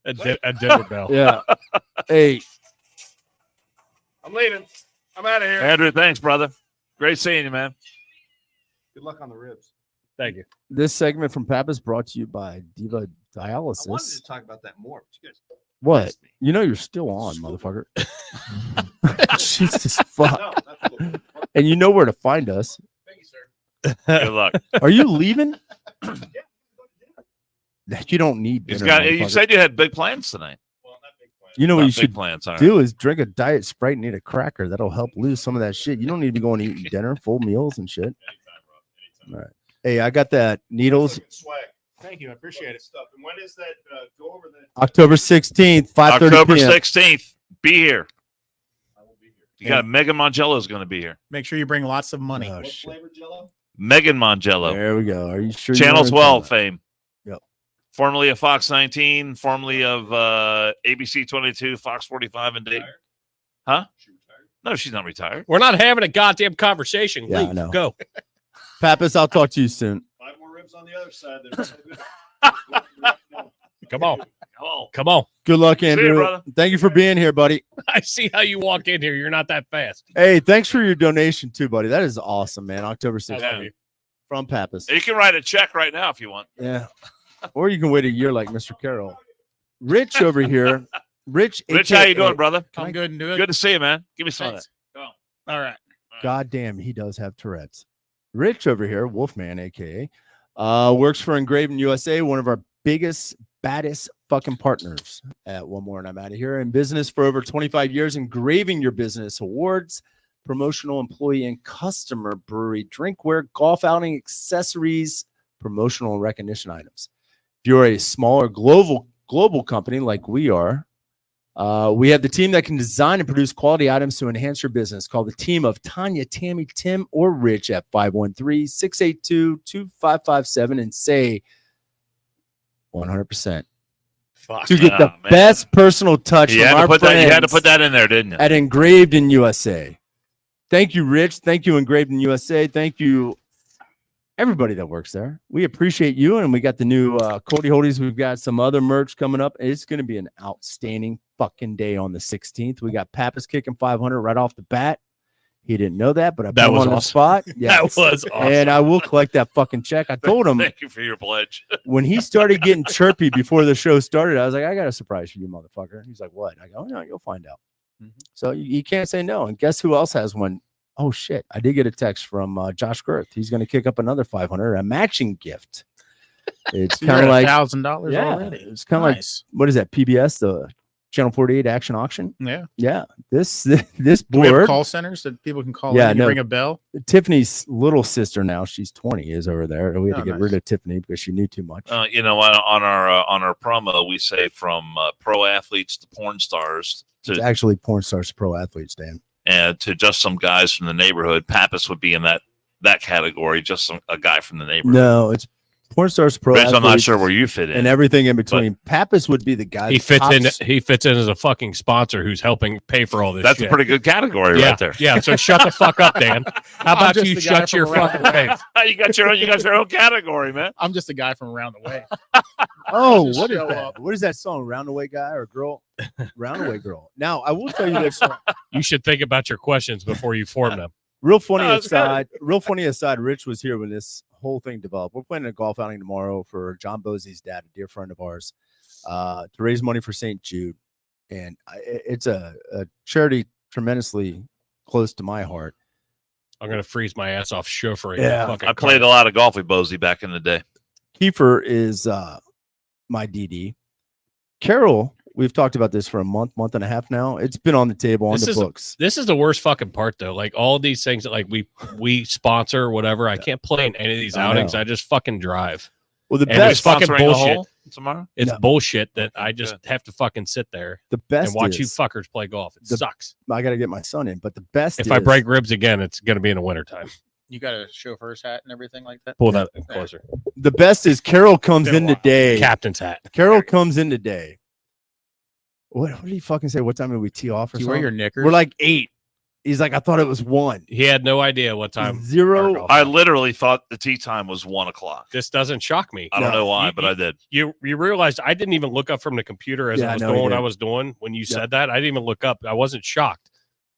a dinner bell. Yeah. Hey, I'm leaving. I'm out of here. Andrew, thanks, brother. Great seeing you, man. Good luck on the ribs. Thank you. this segment from Pappas brought to you by Diva I wanted Dialysis. to talk about that more, but you guys. What? You know you're still on, motherfucker. Jesus fuck. No, that's cool. And you know where to find us. Thank you, sir. Good luck. Are you leaving? That you don't need He's dinner, got. You motherfucker. said you had big plans tonight. Well, not big plan. You know what Not you big should plans. All right. do is drink a diet Sprite and eat a cracker. That'll help lose some of that shit. You don't need to be going to eat dinner, full meals and shit. Anytime, bro. Anytime. All right. Hey, I got that needles. Swag. Thank you. I appreciate it. Stuff. And when is that? Go over that. October 16th, 5:30 October p.m. 16th. Be here. I will be here. You got Megan Mongello is going to be here. Make sure you bring lots of money. Oh, What shit. flavor Jello? Megan Mongello, There we go. Are you sure? you Channel wanna 12 tell that? fame. Yep. Formerly of Fox 19, formerly of ABC 22, Fox 45, and Dayton. Retired? Huh? She retired? No, she's not retired. We're not having a goddamn conversation. Yeah, I Leave. know. Go. Pappas, I'll talk to you soon. 5 more ribs on the other side. Come on. Oh, Come on. Good luck, you, Andrew. brother. Thank you for being here, buddy. I see how you walk in here. You're not that fast. Hey, thanks for your donation too, buddy. That is awesome, man. October I 16th love you. from Pappas. you can write a check right now if you want. Yeah. Or you can wait a year like Mr. Carroll. Rich over here. Rich, Rich, how you AKA doing, brother? I'm good and do it. Good to see you, man. Give me some of Thanks. that. All right. God damn, he does have Tourette's. Rich over here, Wolfman, aka, works for Engraving USA, one of our biggest, baddest fucking partners at One More and I'm Out of Here. In business for over 25 years, engraving your business awards, promotional employee and customer brewery, drinkware, golf outing, accessories, promotional and recognition items. If you're a smaller global company like we are, we have the team that can design and produce quality items to enhance your business. Call the team of Tanya, Tammy, Tim, or Rich at 513-682-2557 and say 100% Fuck. to get Oh, the man. best personal touch You from had, our to put that, you had to friends put that in there, didn't you? at Engraved in USA. Thank you, Rich. Thank you, Engraved in USA. Thank you, everybody that works there. We appreciate you. And we got the new Cody Holdies. We've got some other merch coming up. It's going to be an outstanding fucking day on the 16th. We got Pappas kicking 500 right off the bat. He didn't know that, but I put That him was on the awesome. spot. That Yes. was awesome. And I will collect that fucking check. I told him Thank you for your pledge. when he started getting chirpy before the show started, I was like, I got a surprise for you, motherfucker. He's like, what? I go, no, you'll find out. So you can't say no. And guess who else has one? Oh, shit. I did get a text from Josh Girth. He's going to kick up another 500, a matching gift. It's kind of like $1,000 yeah, already. it's kind of like, what is that? PBS, the Channel 48 action auction. Yeah. Yeah. This Do we have board. call centers that people can call Yeah, in and no. ring a bell? Tiffany's little sister now, she's 20, is over there. We had Oh, to get nice. rid of Tiffany because she knew too much. You know, on our promo, we say from pro athletes to porn stars It's to actually porn stars, pro athletes, Dan. and to just some guys from the neighborhood. Pappas would be in that category, just a guy from the neighborhood. No, it's porn stars, pro Reg, athletes. I'm not sure where you fit in. And everything in between. Pappas would be the guy. He that fits in. He fits in as a fucking sponsor who's helping pay for all this. That's shit. a pretty good category yeah, right there. Yeah. So shut the fuck up, Dan. How about just you the guy shut from your around fucking the way. face? You got your own category, man. I'm just a guy from around the way. Oh, Just what is show that? up. What is that song? Roundaway guy or girl? Roundaway girl. Now, I will tell you this. You should think about your questions before you form them. Real funny Oh, that's aside. Real funny aside. Rich was here when this whole thing developed. We're playing a golf outing tomorrow for John Bosey's dad, a dear friend of ours, to raise money for St. Jude, and it's a charity tremendously close to my heart. I'm gonna freeze my ass off chauffeuring. Yeah. Fucking I played a lot of golf with Bozy back in the day. Kiefer is my DD. Carol, we've talked about this for a month and a half now. It's been on the table, on This the is- books. This is the worst fucking part, though. Like all these things that like we sponsor or whatever. I can't play in any of these I outings. know. I just fucking drive. Well, the And best, it's fucking Sponsoring a bullshit. hole tomorrow. It's No. bullshit that I Okay, just good. have to fucking sit there the best and watch you is, fuckers play golf. It the- sucks. I got to get my son in, but the best If is, I break ribs again, it's gonna be in the wintertime. You got a chauffeur's hat and everything like that? Pull that closer. the best is Carol comes Been a in while. today. Captain's hat. Carol comes in today. What did he fucking say? What time did we tee off or Do you wear something? your knickers? We're like 8. He's like, I thought it was 1. He had no idea what time. Zero. our golf I was. literally thought the tee time was 1 o'clock. This doesn't shock me. I don't No, know why, you- but I did. You realized I didn't even look up from the computer as Yeah, I was no, doing you what I didn't. was doing when you Yeah. said that. I didn't even look up. I wasn't shocked.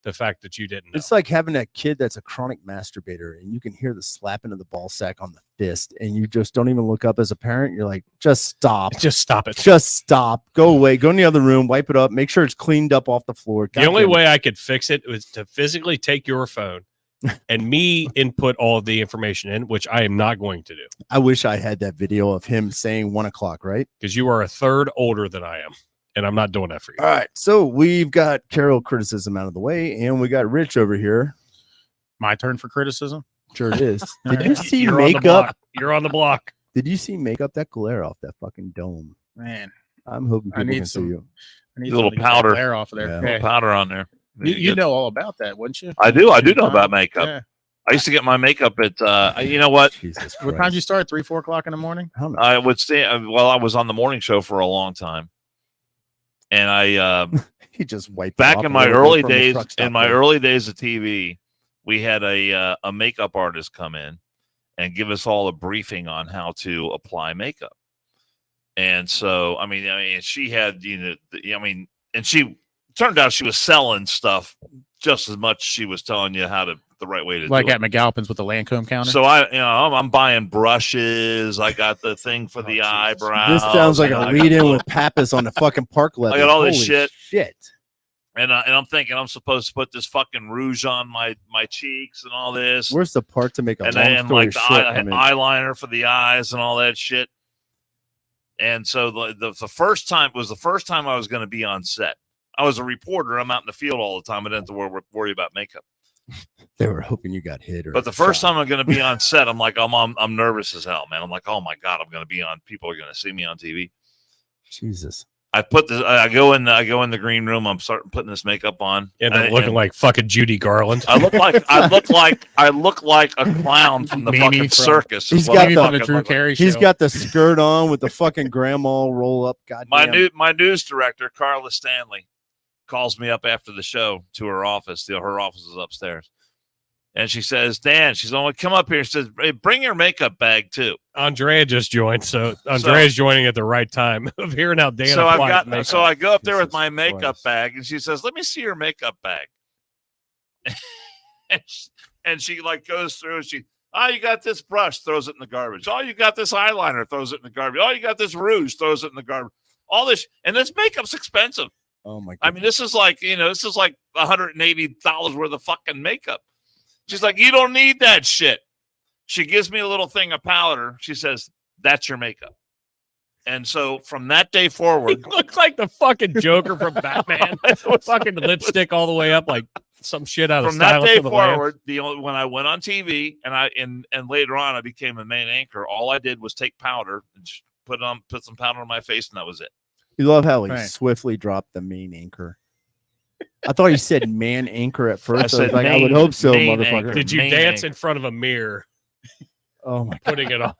The fact that you didn't know. It's like having that kid that's a chronic masturbator and you can hear the slapping of the ball sack on the fist and you just don't even look up as a parent. You're like, just stop. Just stop it. Just stop. Go away. Go in the other room. Wipe it up. Make sure it's cleaned up off the floor. The only Goddamn it. way I could fix it was to physically take your phone and me input all of the information in, which I am not going to do I wish I had that video of him saying 1 o'clock, right? because you are a third older than I am, and I'm not doing that for you. All right. So we've got Carol criticism out of the way and we got Rich over here. My turn for criticism? Sure it is. All Did right. you see You're on the makeup? block. You're on the block. Did you see makeup that glare off that fucking dome? Man, I'm hoping I people need can see some- you. I need A little something to get that powder. glare off of there. Yeah. Okay. Powder on there. You know all about that, wouldn't you? I do know about makeup. Yeah. I used to get my makeup at you know what? Jesus Christ. What time do you start? 3, 4 o'clock in the morning? I don't know. I would stay well, I was on the morning show for a long time. And I He just wiped it back off in a my little bit early from the days truck stop in my there. early days of TV, we had a makeup artist come in and give us all a briefing on how to apply makeup. And so I mean she had and she turned out she was selling stuff just as much as she was telling you how to the right way to Like do it. at McAlpin's with the Lancome counter? So I'm buying brushes. I got the thing for the eyebrows. This sounds like and a I lead got- in with Pappas on the fucking park level. I got all this Holy shit. And I'm thinking I'm supposed to put this fucking rouge on my cheeks and all this, Where's the part to make a and long then story like the short? I mean, eyeliner for the eyes and all that shit. And so the first time was the first time I was going to be on set. I was a reporter. I'm out in the field all the time. I didn't have to worry about makeup. they were hoping you got hit. Or But the first shot. time I'm going to be on set, I'm like, I'm nervous as hell, man. I'm like, oh my god, I'm going to be on. People are going to see me on TV. Jesus. I go in the green room. I'm starting putting this makeup on, And then looking like fucking Judy Garland. I look like a clown from the Mimi fucking from- circus. He's is what got I Maybe the- from the fucking Drew look like. Carey show. He's got the skirt on with the fucking grandma roll up. Goddamn. My news director, Carla Stanley, calls me up after the show to her office. Her office is upstairs. And she says, Dan, she's only come up here and says, hey, bring your makeup bag too. Andrea just joined, so Andrea's joining at the right time of hearing how Dan So applies makeup. so I go up there with Jesus my makeup Christ. bag and she says, let me see your makeup bag. and she like goes through and you got this brush, throws it in the garbage. Oh, you got this eyeliner, throws it in the garbage. Oh, you got this rouge, throws it in the garbage. All this, and this makeup's expensive. Oh my god. I mean, this is like $180 worth of fucking makeup. She's like, you don't need that shit. She gives me a little thing of powder. She says, that's your makeup. And so from that day forward, he looks like the fucking Joker from Batman. Fucking lipstick all the way up, like some shit out of from that Silence day of the Lambs. forward, when I went on TV and later on I became a main anchor, all I did was take powder and just put some powder on my face, and that was it. You love how he Right. swiftly dropped the main anchor. I thought he said man anchor at first. I said was like, I main- would hope so, main motherfucker. anchor. Did you Main dance anchor. in front of a mirror, Oh my god. putting it on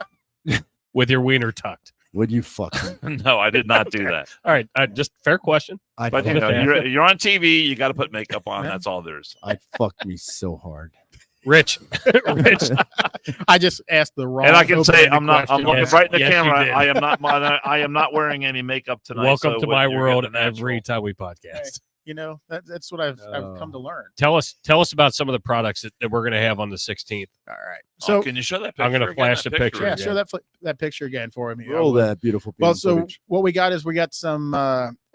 with your wiener tucked? Would you fucking No, I did not do that. All right, just fair question. I'd But fuck you know, me. you're on TV, you got to put makeup on. Yeah. That's all there is. I'd fuck me so hard. Rich, Rich, I just asked the wrong. And I can say I'm open-ended looking Yes, right in the yes, you camera. did. I am not wearing any makeup tonight. welcome so to my you're world. getting the natural. Every time we podcast, You know, that's what I've come to learn. tell us about some of the products that we're going to have on the 16th. All right. So So can you show that picture? I'm gonna again, flash that the picture. yeah, again. show that picture again for me. Roll that beautiful Well, piece so of footage. what we got is we got some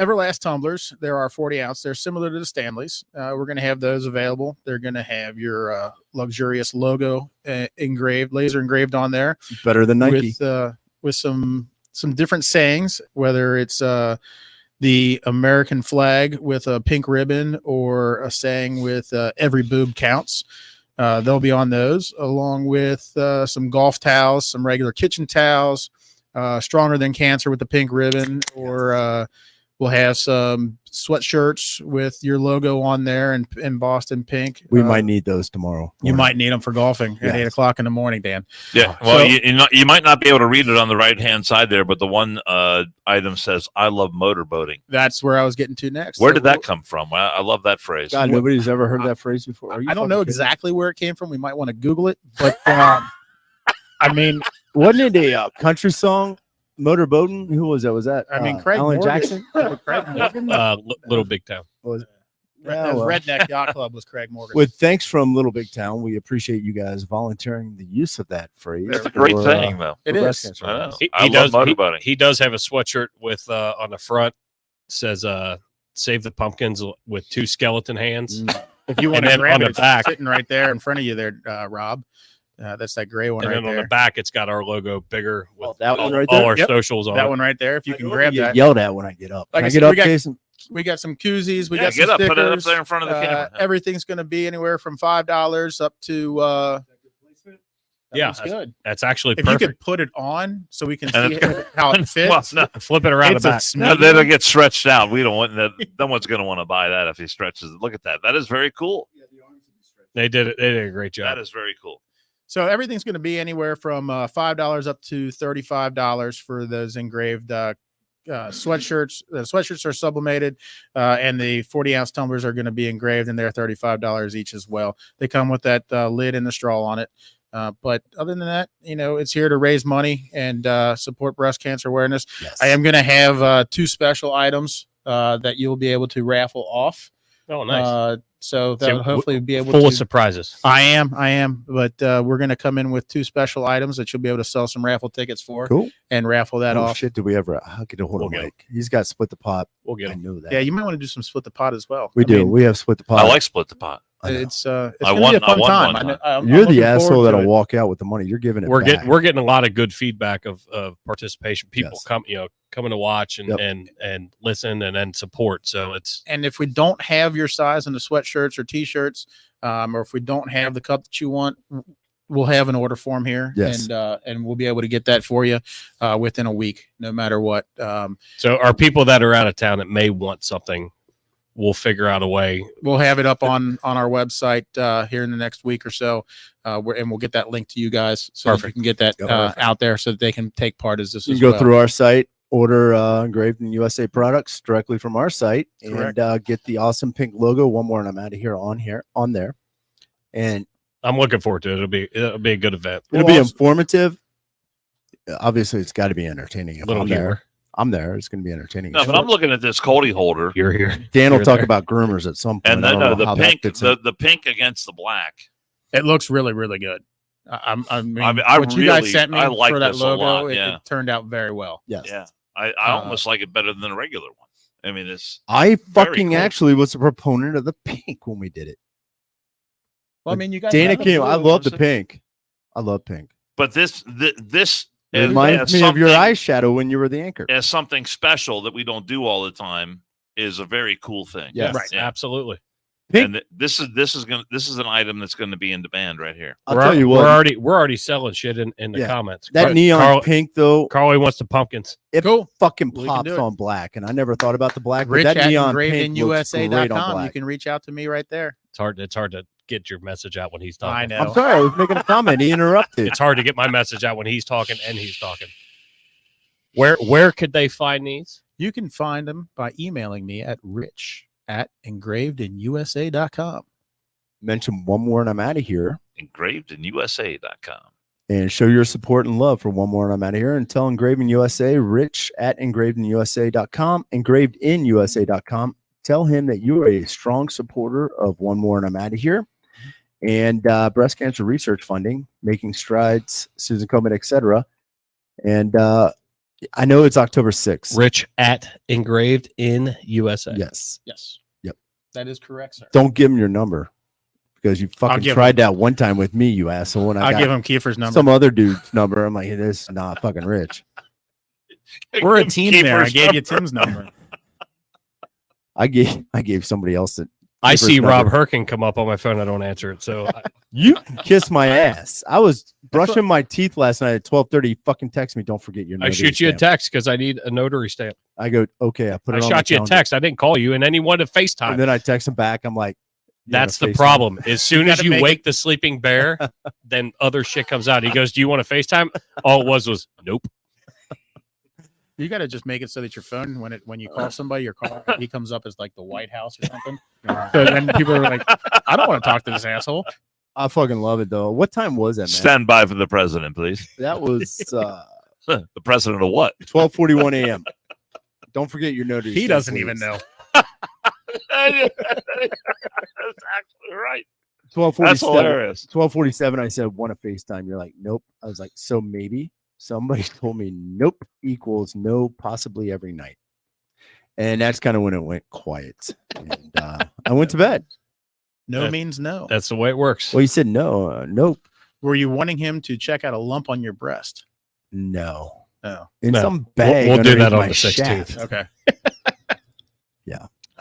Everlast tumblers. There are 40 ounce. They're similar to the Stanleys. We're going to have those available. They're going to have your luxurious logo engraved, laser engraved on there, Better than Nike. with some different sayings, whether it's the American flag with a pink ribbon or a saying with every boob counts. They'll be on those, along with some golf towels, some regular kitchen towels, stronger than cancer with the pink ribbon, or we'll have some sweatshirts with your logo on there and embossed in pink. We might need those tomorrow. You might need them for golfing at Yes. 8:00 in the morning, Dan. Yeah. Well, So- you might not be able to read it on the right hand side there, but the one item says, "I love motorboating." That's where I was getting to next. Where So did that come from? I love that phrase. God, nobody's ever heard that phrase before. Are you I don't know fucking kidding me? exactly where it came from. We might want to Google it, but I mean, Wasn't it a country song? Motorboating? Who was that? Was that? I mean, Craig Alan Morgan. Jackson? Craig Morgan. Little Big Town. Was it? That Yeah, was well. Redneck Yacht Club was Craig Morgan. With thanks from Little Big Town, we appreciate you guys volunteering the use of that phrase. It's a great for, saying, though. It for breast is. cancer I know. awareness. I love motorboating. He does have a sweatshirt with on the front says "Save the Pumpkins" with two skeleton hands. If you want And to then grab on it, the it's back- sitting right there in front of you there, Rob. That's that gray one And right then on there. the back, it's got our logo bigger with Oh, that one right all there? our Yep. socials on That it. one right there. If you can I grab get that. yelled at when I get up. Like Can I I said, get up, we got- Jason? We got some koozies. We Yeah, got get some up, put it up stickers. there in front of the camera. Everything's going to be anywhere from $5 up to. Yeah, looks good. That's actually If you perfect. could put it on so we can And see how it fits. Well, no, Flip it around It's the a back. no, that'll get stretched out. We don't want that. No one's going to want to buy that if he stretches it. Look at that. That is very cool. They did it. They did a great job. That is very cool. So everything's going to be anywhere from $5 up to $35 for those engraved sweatshirts. The sweatshirts are sublimated, and the 40-ounce tumblers are going to be engraved, and they're $35 each as well. They come with that lid and the straw on it. But other than that, it's here to raise money and support breast cancer awareness. Yes. I am going to have two special items that you'll be able to raffle off. Oh, nice. So See, that'll hopefully be able Full to. of surprises. I am, but we're going to come in with two special items that you'll be able to sell some raffle tickets for Cool. and raffle that Oh, off. shit, did we ever? I'll get a hold We'll of get Mike. He's got split the pot. We'll get I them. know that. Yeah, you might want to do some split the pot as well. we I do. mean, We have split the pot. I like split the pot. I know. it's I gonna won- be a fun I won time. one time. I'm You're looking the asshole forward to that'll it. walk out with the money. You're giving it We're back. getting a lot of good feedback of participation. People Yes. coming to watch and Yep. and listen and then support. So it's And if we don't have your size in the sweatshirts or t-shirts, or if we don't have the cup that you want, we'll have an order form here, Yes. and we'll be able to get that for you within a week, no matter what. so our people that are out of town that may want something, we'll figure out a way. We'll have it up on our website here in the next week or so, and we'll get that link to you guys so that you Perfect. can get that Yep. out there so that they can take part as this You as can go well. through our site, order engraved in USA products directly from our site, Correct. and get the awesome pink logo. One more, and I'm out of here on there. And I'm looking forward to it. It'll be a good event. it'll We'll be also- informative. Obviously, it's got to be entertaining. If Little I'm there. humor. I'm there. It's going to be entertaining. No, but I'm looking at this Cody holder. You're here. Dan will You're talk there. about groomers at some point. And I don't know the how that pink, fits in. the pink against the black. It looks really, really good. I mean, I what you guys sent me I like for that this a logo, lot, it turned out very well. Yes. Yeah. I almost like it better than the regular one. I mean, it's I fucking cool. actually was a proponent of the pink when we did it. Well, I mean, you guys. Dana have a came. blue I love the one. pink. I love pink. but this It as reminds me of your something- eyeshadow when you were the anchor. as something special that we don't do all the time is a very cool thing. Yes. Right. Yeah. Absolutely. Pink. And this is an item that's going to be in demand right here. I'll tell you what. We're already selling shit in the Yeah. comments. That neon pink though, Carly wants the pumpkins. it Cool. fucking We can pops do it. on black, and I never thought about the black. But Rich that at neon pink looks great on engravedinusa.com. black. You can reach out to me right there. It's hard to get your message out when he's talking. I know. I'm sorry, I was making a comment. He interrupted. It's hard to get my message out when he's talking and he's talking. Where could they find these? You can find them by emailing me at rich@engravedinusa.com. Mention one more, and I'm out of here. Engravedinusa.com. And show your support and love for one more, and I'm out of here. And tell Engraving USA, rich@engravedinusa.com, engravedinusa.com. Tell him that you are a strong supporter of one more, and I'm out of here. And breast cancer research funding, making strides, Susan Komen, etc. And I know it's October 6th. Rich at Engraved in USA. Yes. Yes. Yep. That is correct, sir. Don't give him your number because you fucking give tried that one time with me, you asshole. And I'll got give him Kiefer's number. some other dude's number. I'm like, hey, this is not fucking Rich. We're a team there. I Keeper's gave you number. Tim's number. I gave somebody else that. I see Keeper's Rob number. Herkin come up on my phone. I don't answer it. So You can kiss my ass. I was brushing my teeth last night at 12:30. You fucking text me. Don't forget your. I notary shoot you a stamp. text because I need a notary stamp. I go, okay. I put I it on shot my you a calendar. text. I didn't call you, and then you wanted And FaceTime. then I text him back. I'm like, you That's the wanna FaceTime? problem. As soon as gotta you make wake the sleeping bear, then other shit comes out. He goes, "Do you want to FaceTime?" All it was nope. You got to just make it so that your phone, when you call somebody, your call, he comes up as like the White House or something. So then people are like, I don't want to talk to this asshole. I fucking love it though. What time was that, man? Stand by for the president, please. That was The president of what? 12:41 a.m. Don't forget your notary. He stamp, doesn't please. even know. That's actually right. 12:47. That's hilarious. 12:47. I said, want to FaceTime? You're like, nope. I was like, so maybe. Somebody told me nope equals no, possibly every night. And that's kind of when it went quiet. And I went to bed. No That- means no. That's the way it works. Well, he said no, nope, Were you wanting him to check out a lump on your breast? no. Oh, In No. some bag. We'll do that underneath on my the 16th. shaft. okay.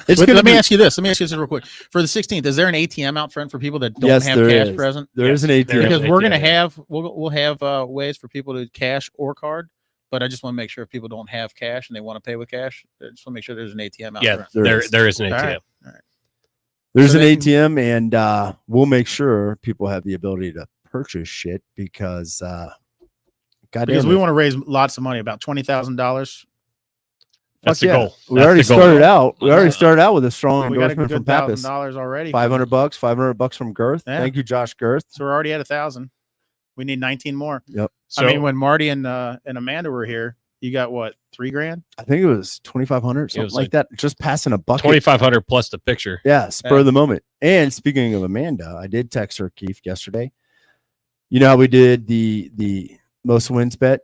It's Wait, gonna let me be- ask you this. Real quick. For the 16th, is there an ATM out front for people that don't Yes, have there cash is. present? There is an Yes, ATM. there is. Because we're gonna ATM. have we'll have ways for people to cash or card, but I just want to make sure if people don't have cash and they want to pay with cash, I just want to make sure there's an ATM out Yeah, front. there is an All ATM. right. There's So an then- ATM, and we'll make sure people have the ability to purchase shit because, Because we want to raise lots of money, about $20,000. That's the goal. We That's already the goal. started out. We already started out with a strong We got a endorsement good from Pappas. $1,000 already. $500, $500 from Girth. Yeah. Thank you, Josh Girth. So we're already at 1,000. We need 19 more. Yep. So I mean, when Marty and Amanda were here, you got what, $3,000? I think it was 2,500, It something was like that. Just passing a bucket. 2,500 plus the picture. Yeah, spur of the moment. And speaking of Amanda, I did text her, Keith, yesterday. You know how we did the most wins bet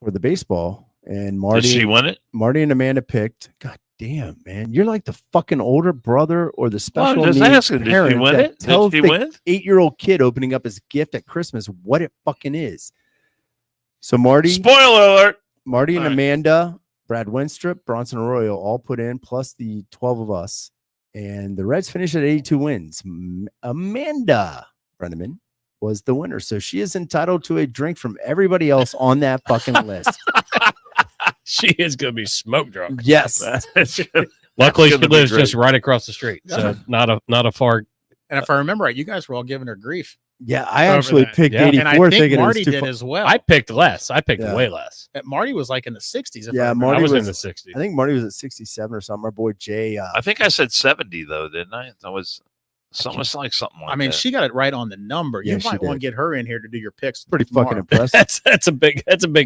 for the baseball, and Did she win it? Marty and Amanda picked. God damn, man, you're like the fucking older brother or the Well, special I'm just needs asking, did she parent win that it? Did tells she the win? 8-year-old kid opening up his gift at Christmas what it fucking is. So Marty Spoiler alert. and All right. Amanda, Brad Winstrip, Bronson Arroyo all put in, plus the 12 of us. And the Reds finished at 82 wins. Amanda Brenneman was the winner. So she is entitled to a drink from everybody else on that fucking list. She is going to be smoke drunk. Yes. Luckily, she gonna be lives great. just right across the street, so not a far. And if I remember right, you guys were all giving her grief. Yeah, I Over actually that. picked Yeah. 84 And I think thinking Marty it was too did fu- as well. I picked less. I picked Yeah. way less. Marty was like in the 60s. If Yeah, I remember. Marty I was in was- the 60s. I think Marty was at 67 or something. Our boy Jay. I think I said 70 though, didn't I? I was. Something like something like I mean, that. she got it right on the number. Yeah, You she might want to did. get her in here to do your picks. Pretty tomorrow. fucking impressive. That's a big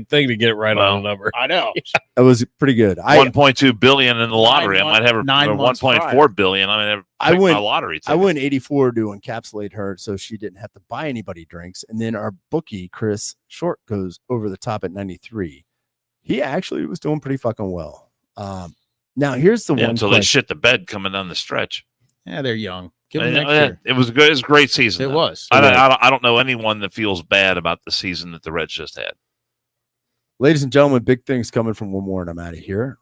thing to get it right Well, on the number. I know. That was pretty good. 1.2 billion in the lottery. I month- might have a 9 months 1.4 billion. I mean, I my went- lottery. I went 84 to encapsulate her so she didn't have to buy anybody drinks. And then our bookie, Chris Short, goes over the top at 93. He actually was doing pretty fucking well. Now, here's the one until they question. shit the bed coming down the stretch. Yeah, they're young. Give them Yeah, next year. It was good. It was a great season. It though. was. I don't know anyone that feels bad about the season that the Reds just had. Ladies and gentlemen, big things coming from One More and I'm Out of Here.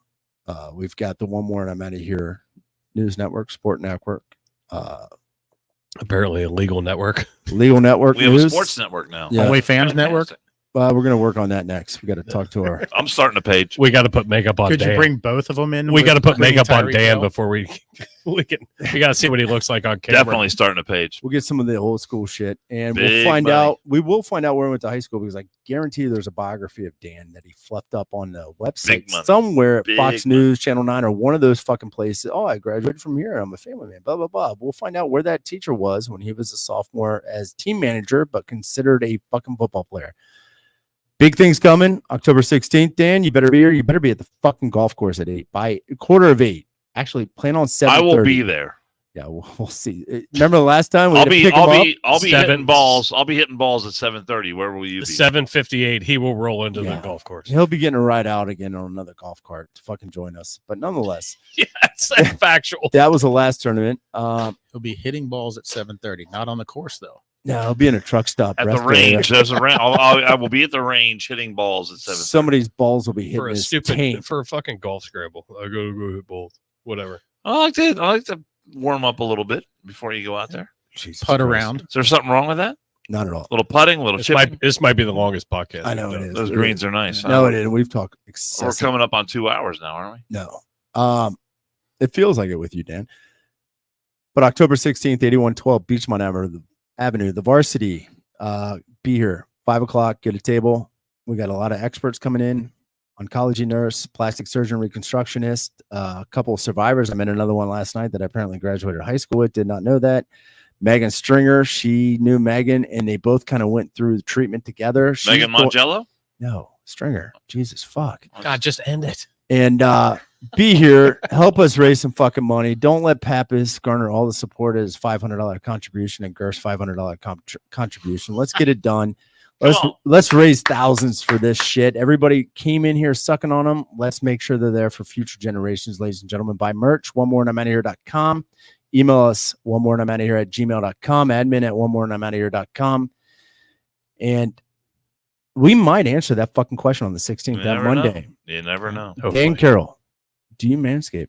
We've got the One More and I'm Out of Here News Network, Sport Network, Apparently a legal network. Legal Network We have a News. sports network now. Yeah. Only Fans Network. We're going to work on that next. We got to talk to our. I'm starting a page. We got to put makeup on Could Dan. you bring both of them in? We with got to put Green makeup on Tyreek Dan Hill? before we got to see what he looks like on camera. Definitely starting a page. We'll get some of the old school shit, and Big we'll find money. out. We will find out where he went to high school because I guarantee you there's a biography of Dan that he fluffed up on the website Big money. somewhere at Big Fox money. News, Channel 9, or one of those fucking places. Oh, I graduated from here. I'm a family man. Blah blah blah. We'll find out where that teacher was when he was a sophomore as team manager, but considered a fucking football player. Big things coming. October 16th, Dan. You better be here. You better be at the fucking golf course at 8 by 8:15. Actually, plan on 7:30. I will be there. Yeah, we'll see. Remember the last time we I'll had to be pick him up? I'll be hitting Seven- balls. I'll be hitting balls at 7:30. Where will you be? 7:58. He will roll into Yeah. the golf course. He'll be getting a ride out again on another golf cart to fucking join us. But nonetheless, Yeah, that's factual. that was the last tournament. He'll be hitting balls at 7:30, not on the course though. No, he'll be in a truck stop At the rest area. range. There's a range. I will be at the range hitting balls at 7:30. Somebody's balls will be hitting For a his stupid, taint. for a fucking golf scramble. I go hit balls. Whatever. I like to warm up a little bit before you go out there. Jesus Putt Christ. around. Is there something wrong with that? Not at all. A little putting, a little chipping. This might be the longest podcast. I know we've it done. is. Those greens are nice. No, huh? it isn't. We've talked We're excessive. coming up on 2 hours now, aren't we? No. It feels like it with you, Dan. But October 16th, 8112 Beachmont Avenue, the varsity. Be here 5:00. Get a table. We got a lot of experts coming in. Oncology nurse, plastic surgeon, reconstructionist, a couple of survivors. I met another one last night that I apparently graduated high school with. Did not know that. Megan Stringer, she knew Megan, and they both kind of went through the treatment together. She's Megan Mongello? No, Stringer. Jesus fuck. God, just end it. And be here. Help us raise some fucking money. Don't let Pappas garner all the support as $500 contribution and Gerst's $500 contribution. Let's get it done. Let's raise thousands for this shit. Everybody came in here sucking on them. Let's make sure they're there for future generations, ladies and gentlemen. Buy merch, onemoreandimoutofhere.com. Email us, onemoreandimoutofhere@gmail.com. Admin at onemoreandimoutofhere.com. And we might answer that fucking question on the 16th, You that never know. Monday. You never know. Dan Carroll, do you manscape?